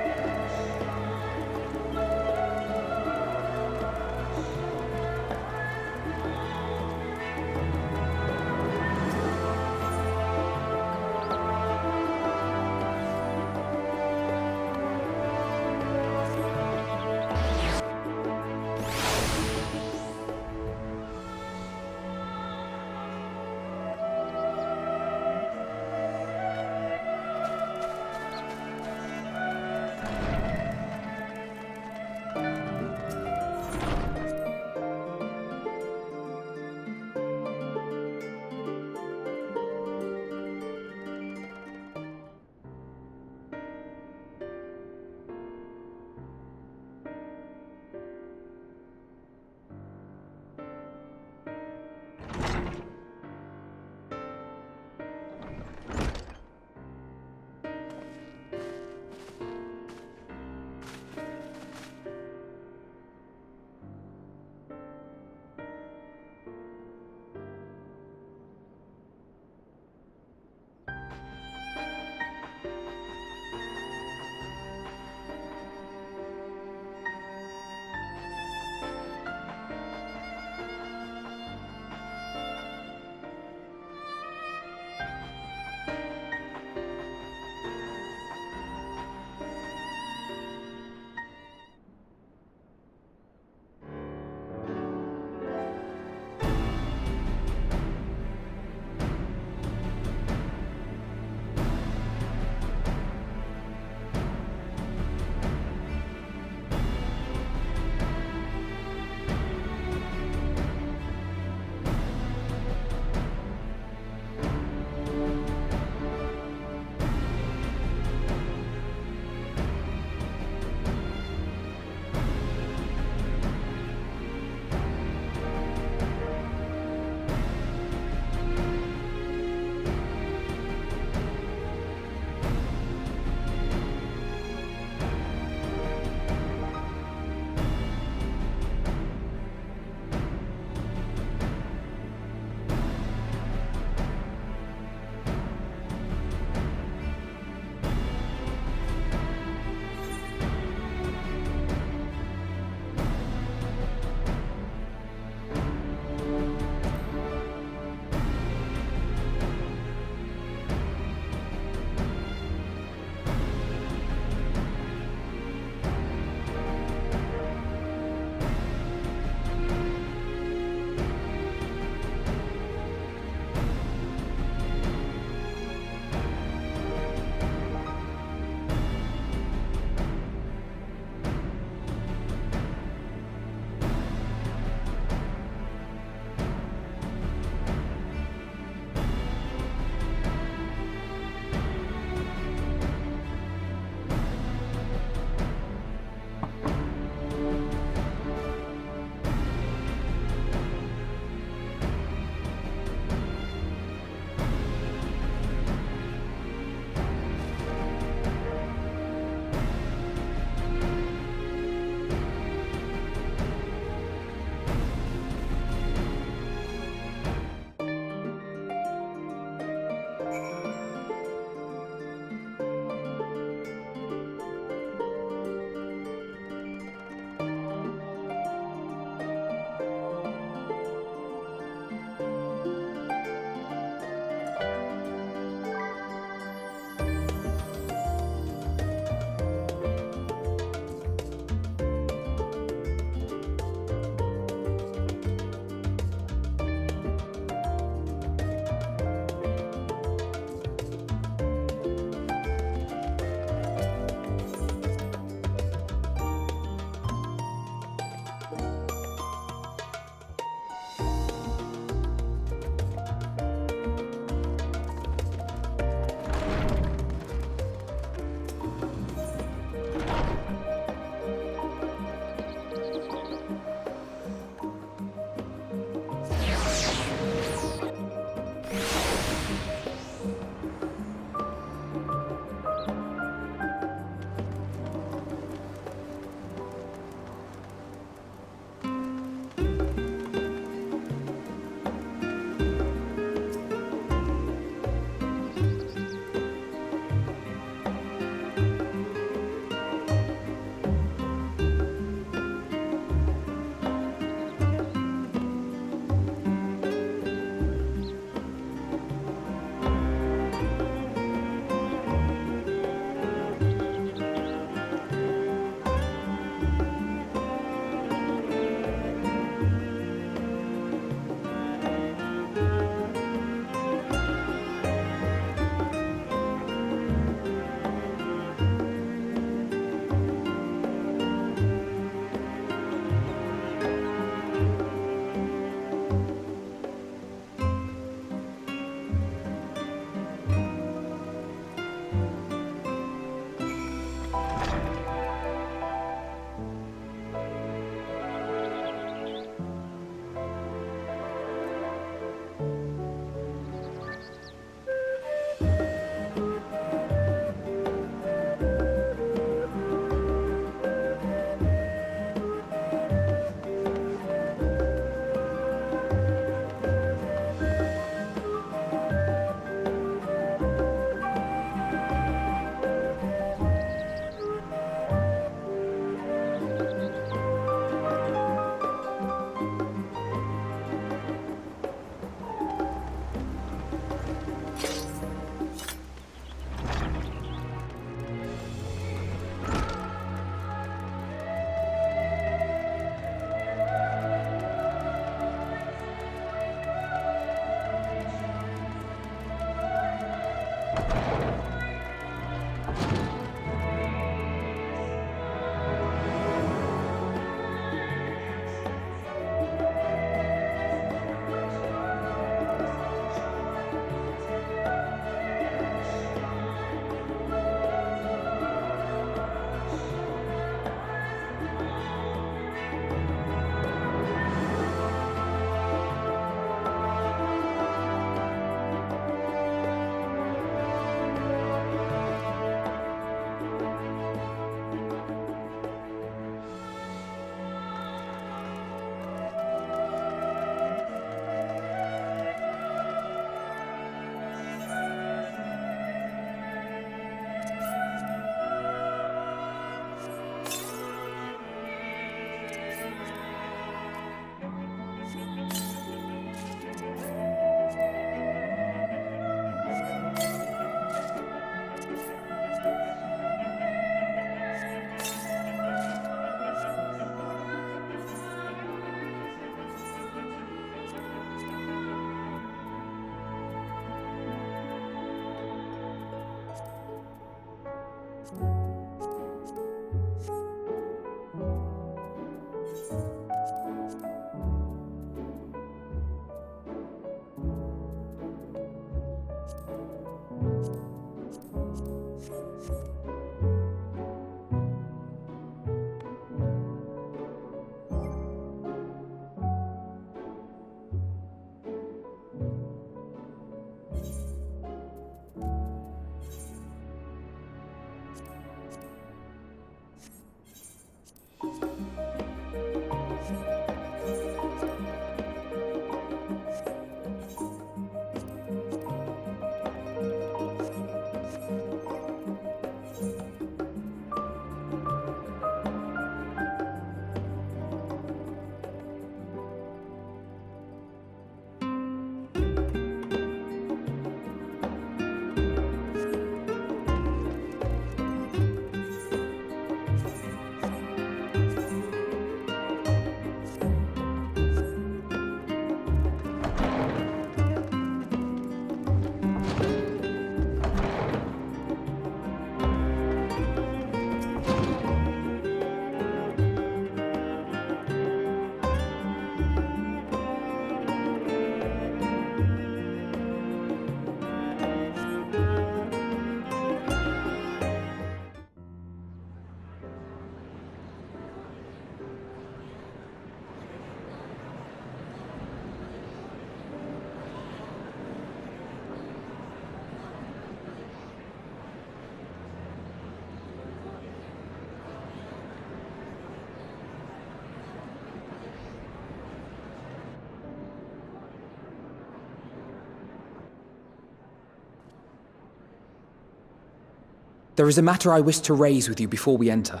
There is a matter I wish to raise with you before we enter.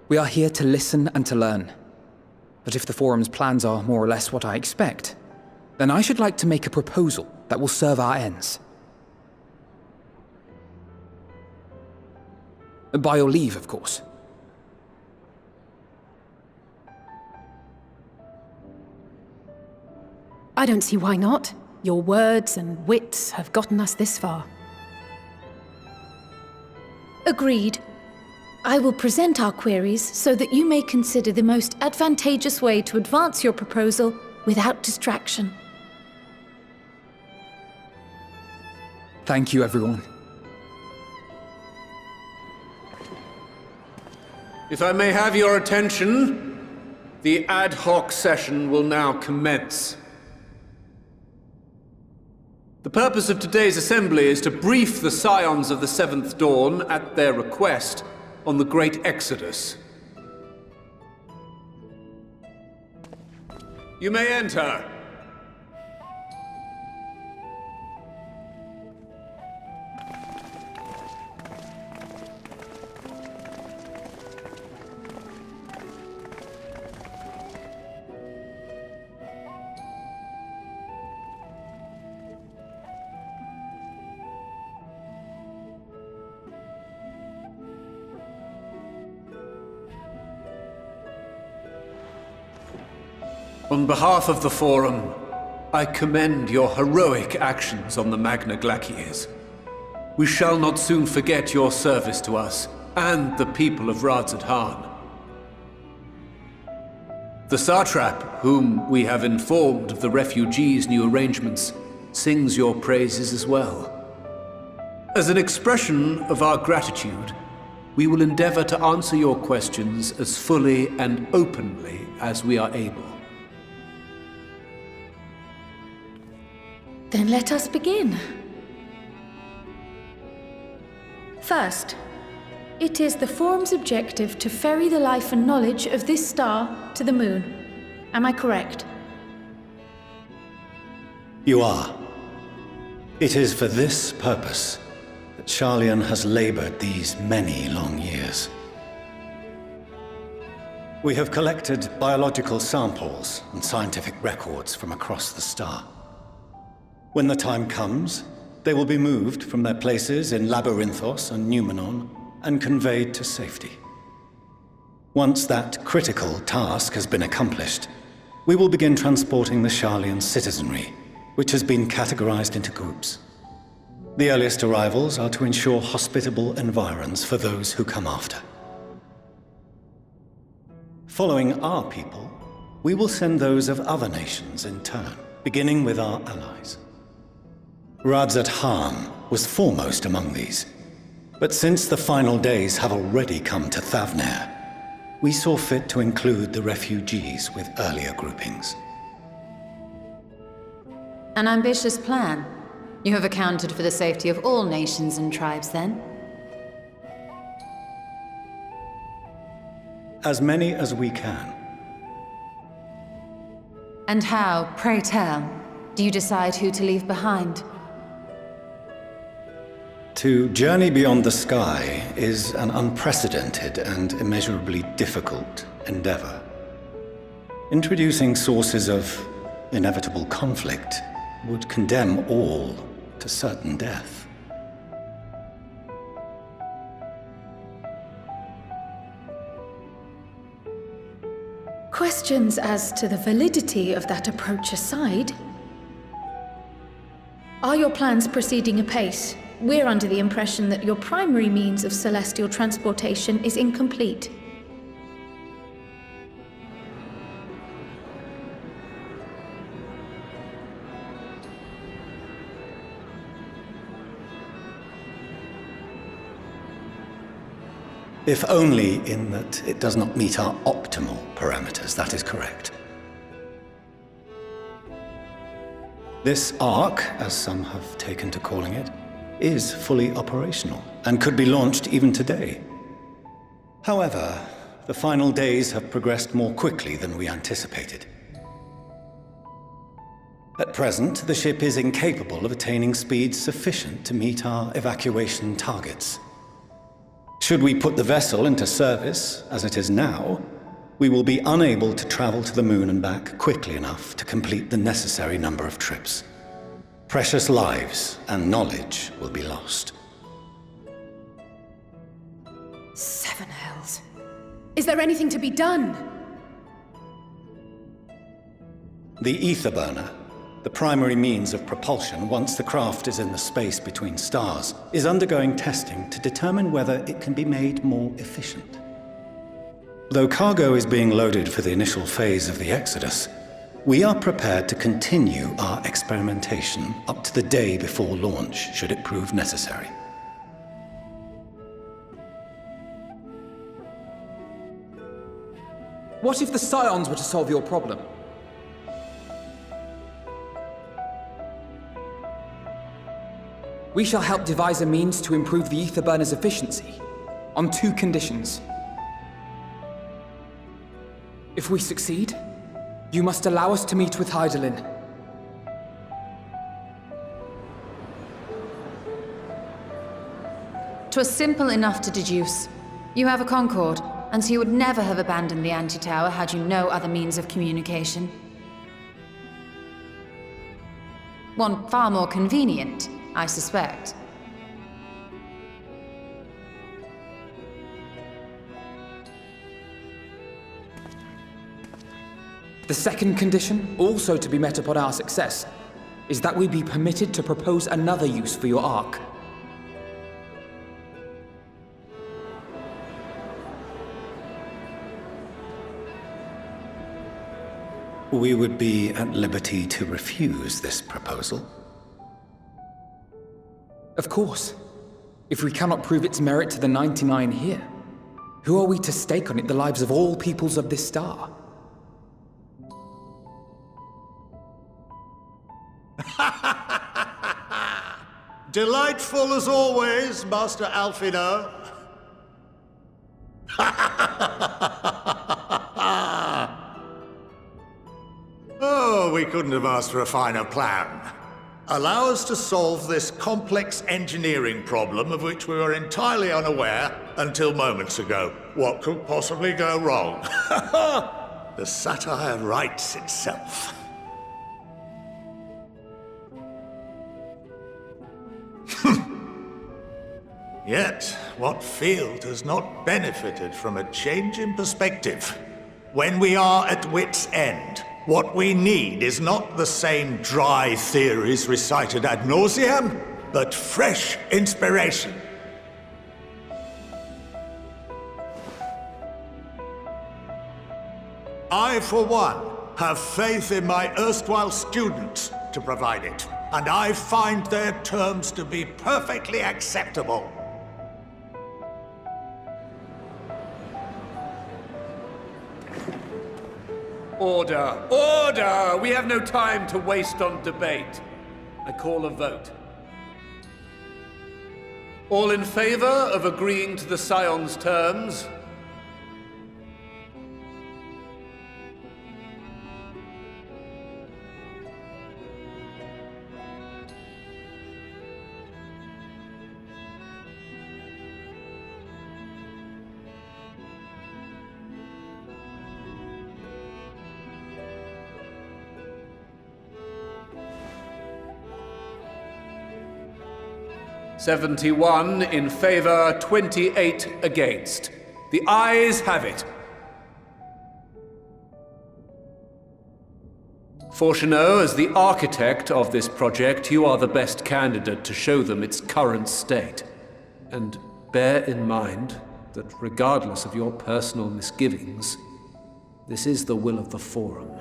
We are here to listen and to learn. But if the Forum's plans are more or less what I expect, then I should like to make a proposal that will serve our ends. By your leave, of course. I don't see why not. Your words and wits have gotten us this far. Agreed. I will present our queries so that you may consider the most advantageous way to advance your proposal without distraction. Thank you, everyone. If I may have your attention, the ad hoc session will now commence. The purpose of today's assembly is to brief the Scions of the Seventh Dawn, at their request, on the Great Exodus. You may enter. On behalf of the Forum, I commend your heroic actions on the Magna Glacies. We shall not soon forget your service to us and the people of Radzad-Han. The Satrap, whom we have informed of the refugees' new arrangements, sings your praises as well. As an expression of our gratitude, we will endeavor to answer your questions as fully and openly as we are able. Then let us begin. First, it is the Forum's objective to ferry the life and knowledge of this star to the moon. Am I correct? You are. It is for this purpose that Sharlayan has labored these many long years. We have collected biological samples and scientific records from across the star. When the time comes, they will be moved from their places in Labyrinthos and Numenon and conveyed to safety. Once that critical task has been accomplished, we will begin transporting the Sharlayan citizenry, which has been categorized into groups. The earliest arrivals are to ensure hospitable environs for those who come after. Following our people, we will send those of other nations in turn, beginning with our allies. Radzad-Han was foremost among these, but since the final days have already come to Thavnair, we saw fit to include the refugees with earlier groupings. An ambitious plan. You have accounted for the safety of all nations and tribes, then? As many as we can. And how, pray tell, do you decide who to leave behind? To journey beyond the sky is an unprecedented and immeasurably difficult endeavor. Introducing sources of inevitable conflict would condemn all to certain death. Questions as to the validity of that approach aside, are your plans proceeding apace? We're under the impression that your primary means of celestial transportation is incomplete. If only in that it does not meet our optimal parameters, that is correct. This Ark, as some have taken to calling it, is fully operational and could be launched even today. However, the final days have progressed more quickly than we anticipated. At present, the ship is incapable of attaining speeds sufficient to meet our evacuation targets. Should we put the vessel into service, as it is now, we will be unable to travel to the moon and back quickly enough to complete the necessary number of trips. Precious lives and knowledge will be lost. Seven hells. Is there anything to be done? The ether burner, the primary means of propulsion once the craft is in the space between stars, is undergoing testing to determine whether it can be made more efficient. Though cargo is being loaded for the initial phase of the Exodus, we are prepared to continue our experimentation up to the day before launch, should it prove necessary. What if the Scions were to solve your problem? We shall help devise a means to improve the ether burner's efficiency, on 2 conditions. If we succeed, you must allow us to meet with Hydaelyn. "'Twas simple enough to deduce. You have a Concord, and so you would never have abandoned the anti-tower had you no other means of communication. One far more convenient, I suspect. The second condition, also to be met upon our success, is that we be permitted to propose another use for your Ark. We would be at liberty to refuse this proposal. Of course. If we cannot prove its merit to the 99 here, who are we to stake on it the lives of all peoples of this star? Delightful as always, Master Alfino. Oh, we couldn't have asked for a finer plan. Allow us to solve this complex engineering problem of which we were entirely unaware until moments ago. What could possibly go wrong? The satire writes itself. Yet, what field has not benefited from a change in perspective? When we are at wit's end, what we need is not the same dry theories recited ad nauseam, but fresh inspiration. I, for one, have faith in my erstwhile students to provide it, and I find their terms to be perfectly acceptable. Order! Order! We have no time to waste on debate. I call a vote. All in favor of agreeing to the Scion's terms? "71 in favor, 28 against. The ayes have it. Fortuneau, as the architect of this project, you are the best candidate to show them its current state. And bear in mind that regardless of your personal misgivings, this is the will of the Forum.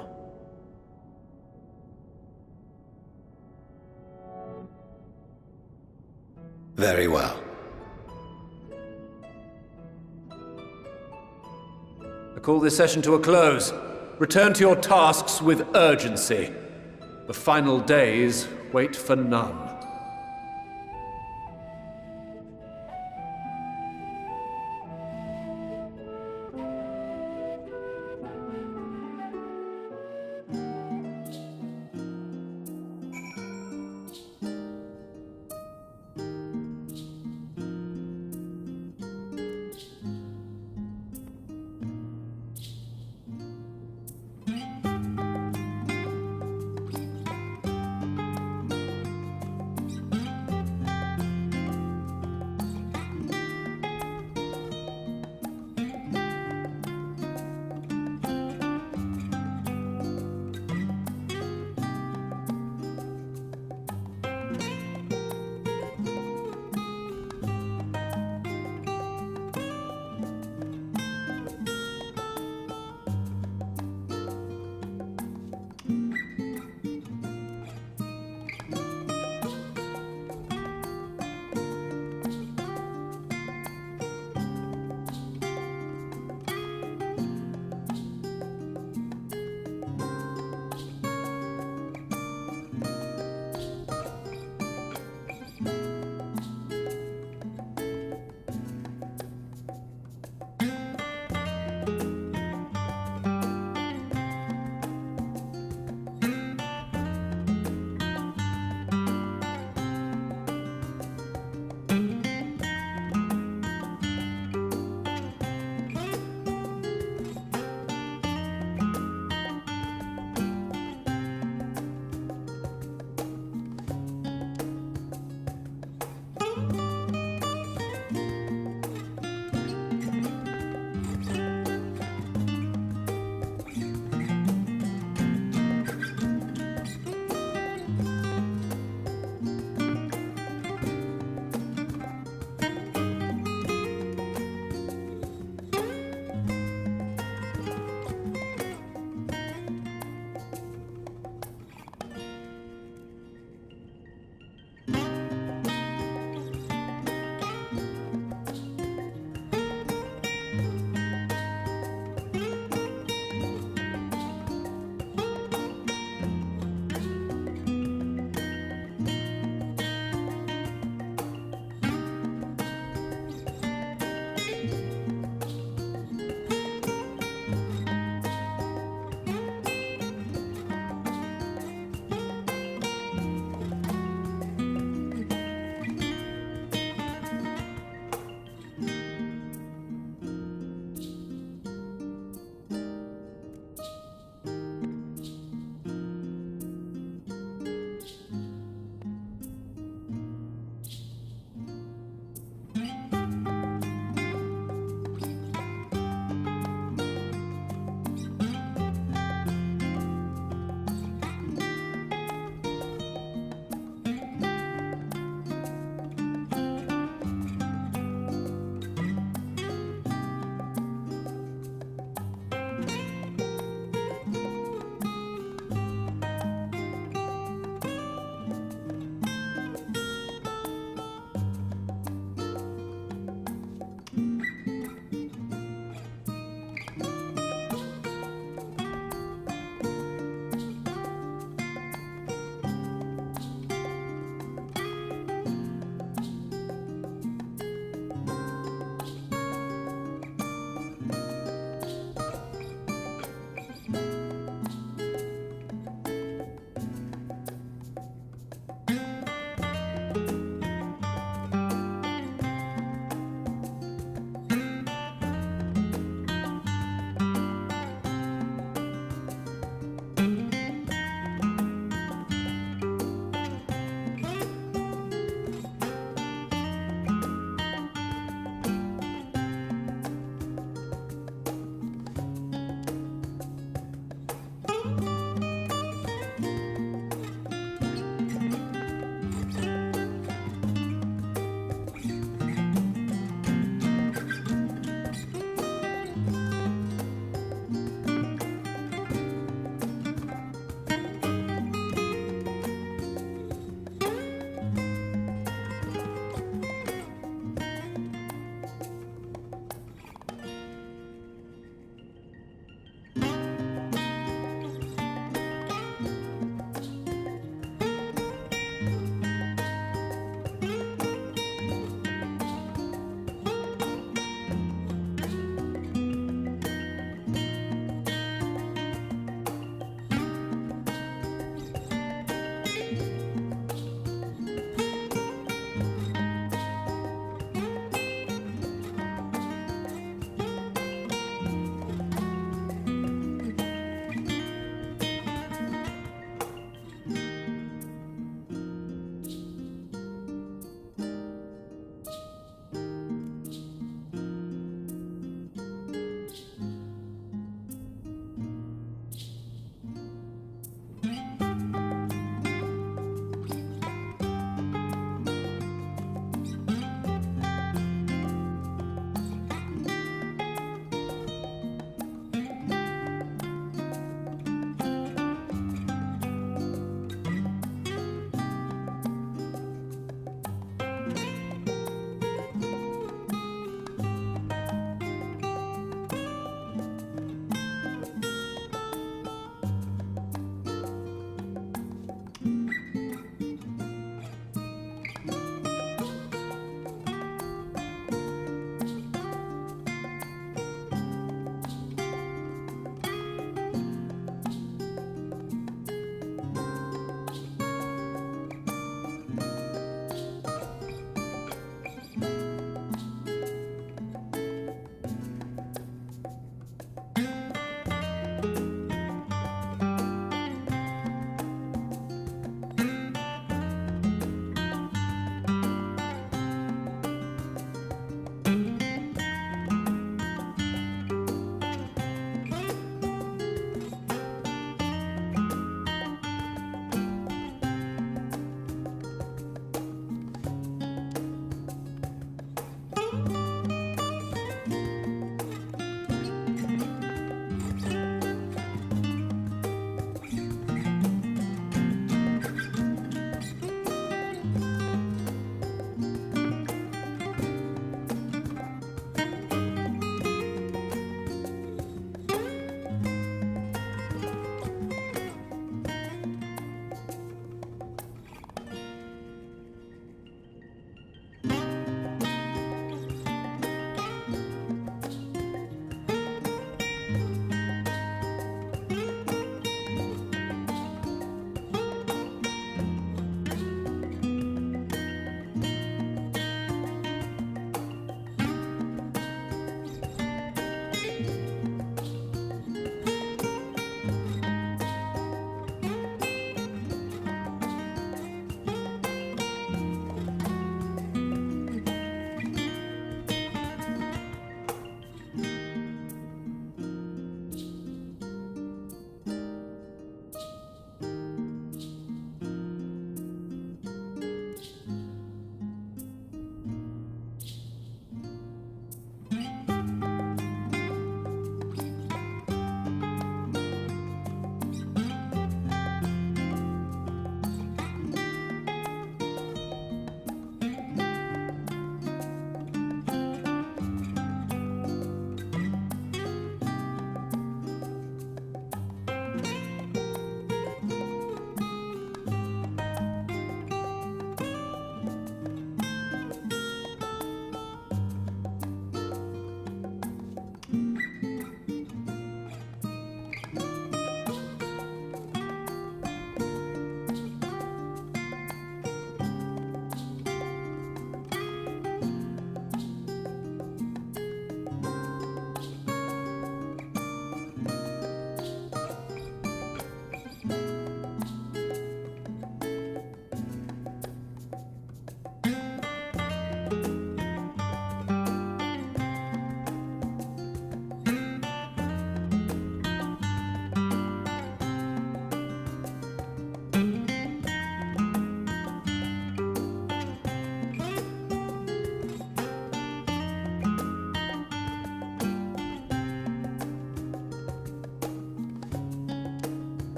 Very well. I call this session to a close. Return to your tasks with urgency. The final days wait for none.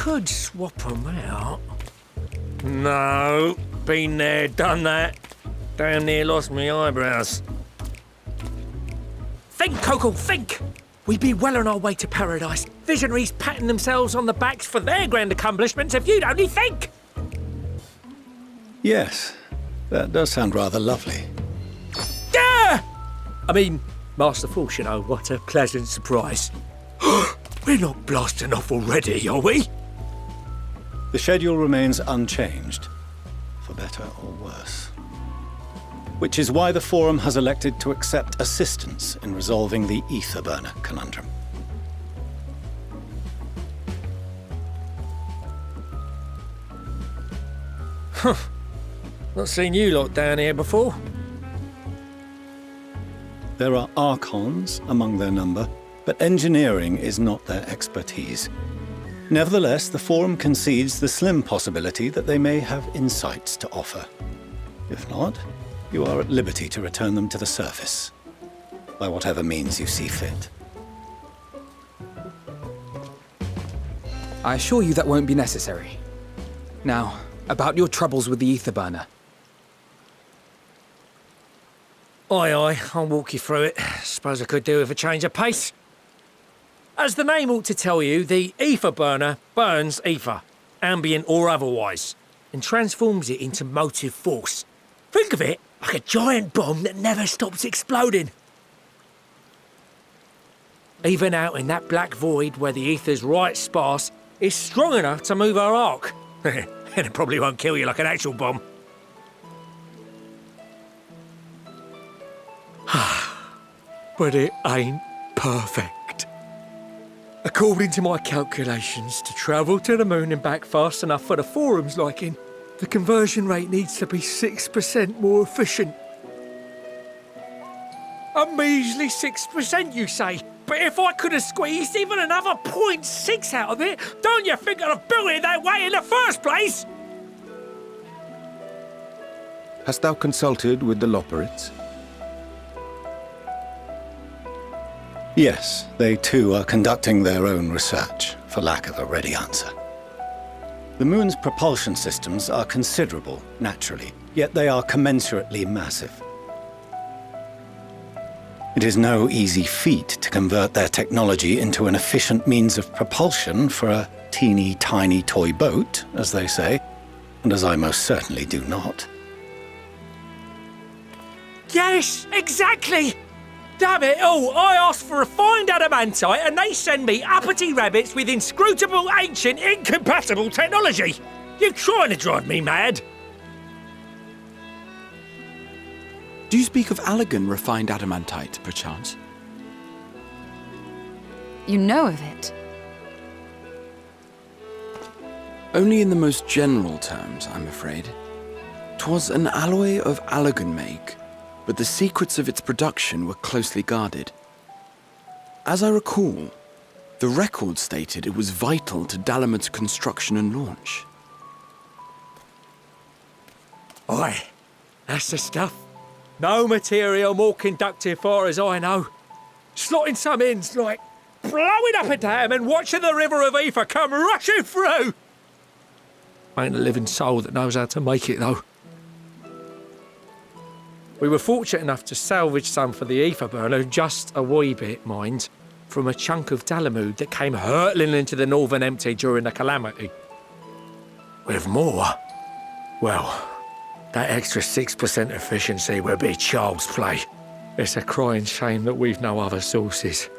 could swap them out. No, been there, done that. Damn near lost me eyebrows. Think, Coco, think! We'd be well on our way to paradise. Visionaries patting themselves on the backs for their grand accomplishments if you'd only think! Yes, that does sound rather lovely. Yeah! I mean, Master Force, you know, what a pleasant surprise. We're not blasting off already, are we? The schedule remains unchanged, for better or worse. Which is why the Forum has elected to accept assistance in resolving the ether burner conundrum. Huh. Not seen you lot down here before. There are Archons among their number, but engineering is not their expertise. Nevertheless, the Forum concedes the slim possibility that they may have insights to offer. If not, you are at liberty to return them to the surface, by whatever means you see fit. I assure you that won't be necessary. Now, about your troubles with the ether burner. Aye, I'll walk you through it. Suppose I could do with a change of pace. As the name ought to tell you, the ether burner burns ether, ambient or otherwise, and transforms it into motive force. Think of it like a giant bomb that never stops exploding. Even out in that black void where the ether's right sparse, it's strong enough to move our arc. And it probably won't kill you like an actual bomb. But it ain't perfect. According to my calculations, to travel to the moon and back fast enough for the Forum's liking, the conversion rate needs to be 6% more efficient. A measly 6%, you say? But if I could have squeezed even another 0.6 out of it, don't you think I'd have built it that way in the first place? Hast thou consulted with the Loperites? Yes, they too are conducting their own research, for lack of a ready answer. The moon's propulsion systems are considerable, naturally, yet they are commensurately massive. It is no easy feat to convert their technology into an efficient means of propulsion for a teeny tiny toy boat, as they say, and as I most certainly do not. Yes, exactly! Damn it all, I asked for refined adamantite and they send me uppity rabbits with inscrutable, ancient, incompatible technology! You're trying to drive me mad! Do you speak of Allegan refined adamantite, perchance? You know of it? Only in the most general terms, I'm afraid. 'Twas an alloy of Allegan make, but the secrets of its production were closely guarded. As I recall, the record stated it was vital to Dalamud's construction and launch. Aye, that's the stuff. No material more conductive far as I know. Slotting some ends like blowing up a dam and watching the river of ether come rushing through. Ain't a living soul that knows how to make it though. We were fortunate enough to salvage some for the ether burner, just a wee bit, mind, from a chunk of Dalamud that came hurtling into the Northern Empty during the calamity. With more, well, that extra 6% efficiency would be child's play. It's a crying shame that we've no other sources.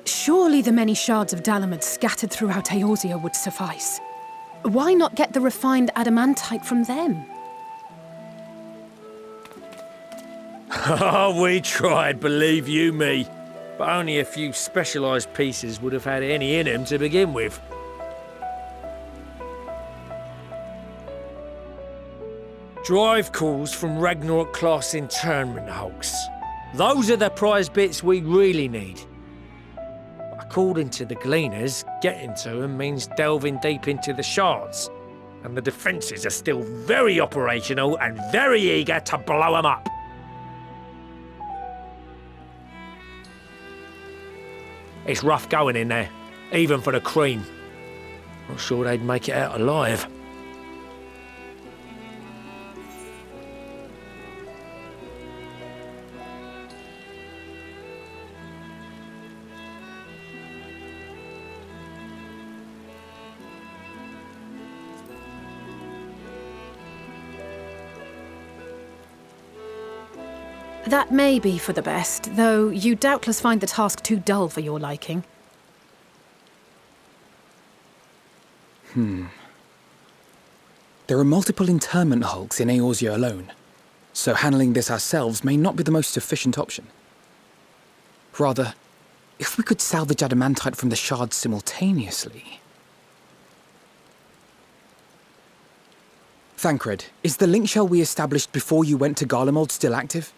Surely the many shards of Dalamud scattered throughout Eorzea would suffice. Why not get the refined adamantite from them? Oh, we tried, believe you me. But only a few specialised pieces would have had any in them to begin with. Drive calls from Ragnarok-class internment hulks. Those are the prize bits we really need. But according to the Gleaners, getting to them means delving deep into the shards. And the defences are still very operational and very eager to blow them up. It's rough going in there. even for the cream. Not sure they'd make it out alive. That may be for the best, though you doubtless find the task too dull for your liking. There are multiple internment hulks in Eorzea alone, so handling this ourselves may not be the most efficient option. Rather, if we could salvage adamantite from the shards simultaneously... Thancred, is the link shell we established before you went to Garlemald still active?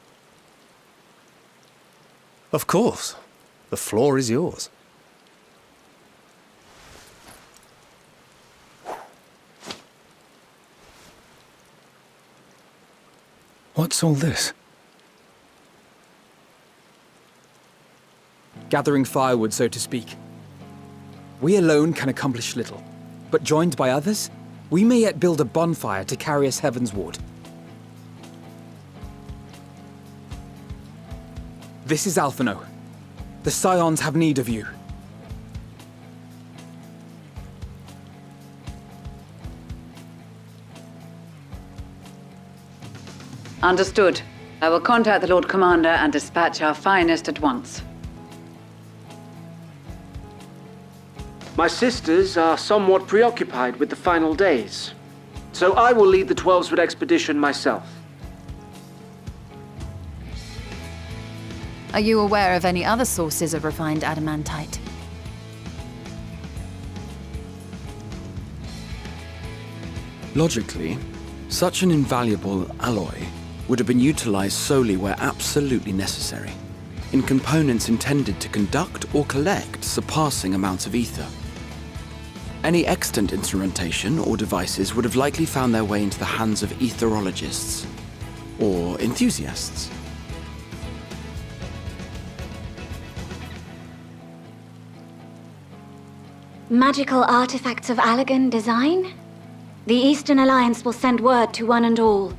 Of course. The floor is yours. What's all this? Gathering firewood, so to speak. We alone can accomplish little, but joined by others, we may yet build a bonfire to carry us heavensward. This is Alphino. The Scions have need of you. Understood. I will contact the Lord Commander and dispatch our finest at once. My sisters are somewhat preoccupied with the final days, so I will lead the 12-foot expedition myself. Are you aware of any other sources of refined adamantite? Logically, such an invaluable alloy would have been utilized solely where absolutely necessary, in components intended to conduct or collect surpassing amounts of ether. Any extant instrumentation or devices would have likely found their way into the hands of etherologists or enthusiasts. Magical artifacts of Allagan design? The Eastern Alliance will send word to one and all.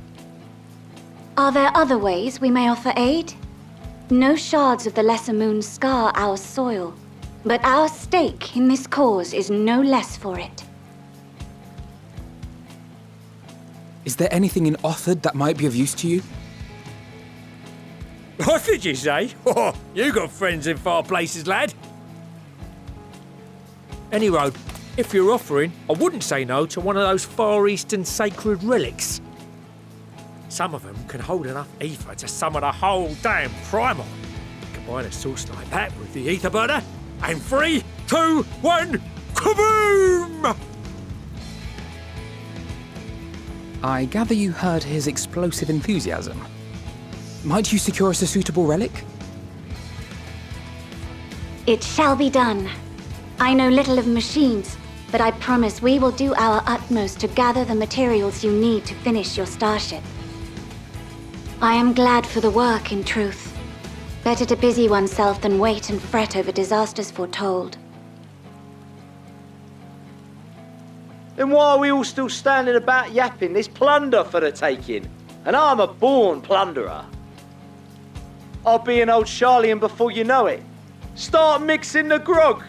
Are there other ways we may offer aid? No shards of the Lesser Moon scar our soil, but our stake in this cause is no less for it. Is there anything in Othard that might be of use to you? What did you say? Oh, you got friends in far places, lad. Any road, if you're offering, I wouldn't say no to one of those Far Eastern sacred relics. Some of them can hold enough ether to summon a whole damn primal. Combine a source like that with the ether burner, and 3, 2, 1, kaboom! I gather you heard his explosive enthusiasm. Might you secure us a suitable relic? It shall be done. I know little of machines, but I promise we will do our utmost to gather the materials you need to finish your starship. I am glad for the work, in truth. Better to busy oneself than wait and fret over disasters foretold. Then why are we all still standing about yapping? There's plunder for the taking, and I'm a born plunderer. I'll be an old Charlian before you know it. Start mixing the grog.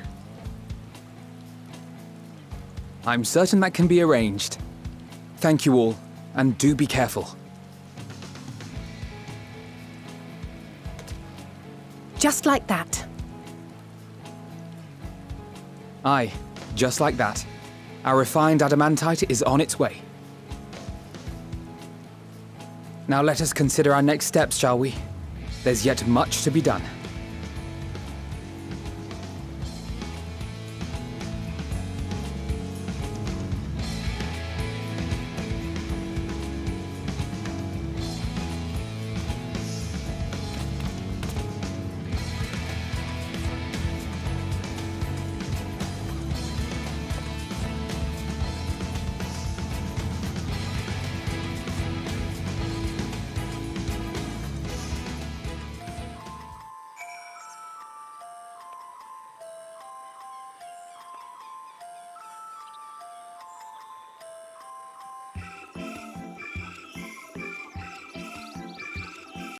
I'm certain that can be arranged. Thank you all, and do be careful. Just like that. Aye, just like that. Our refined adamantite is on its way. Now let us consider our next steps, shall we? There's yet much to be done.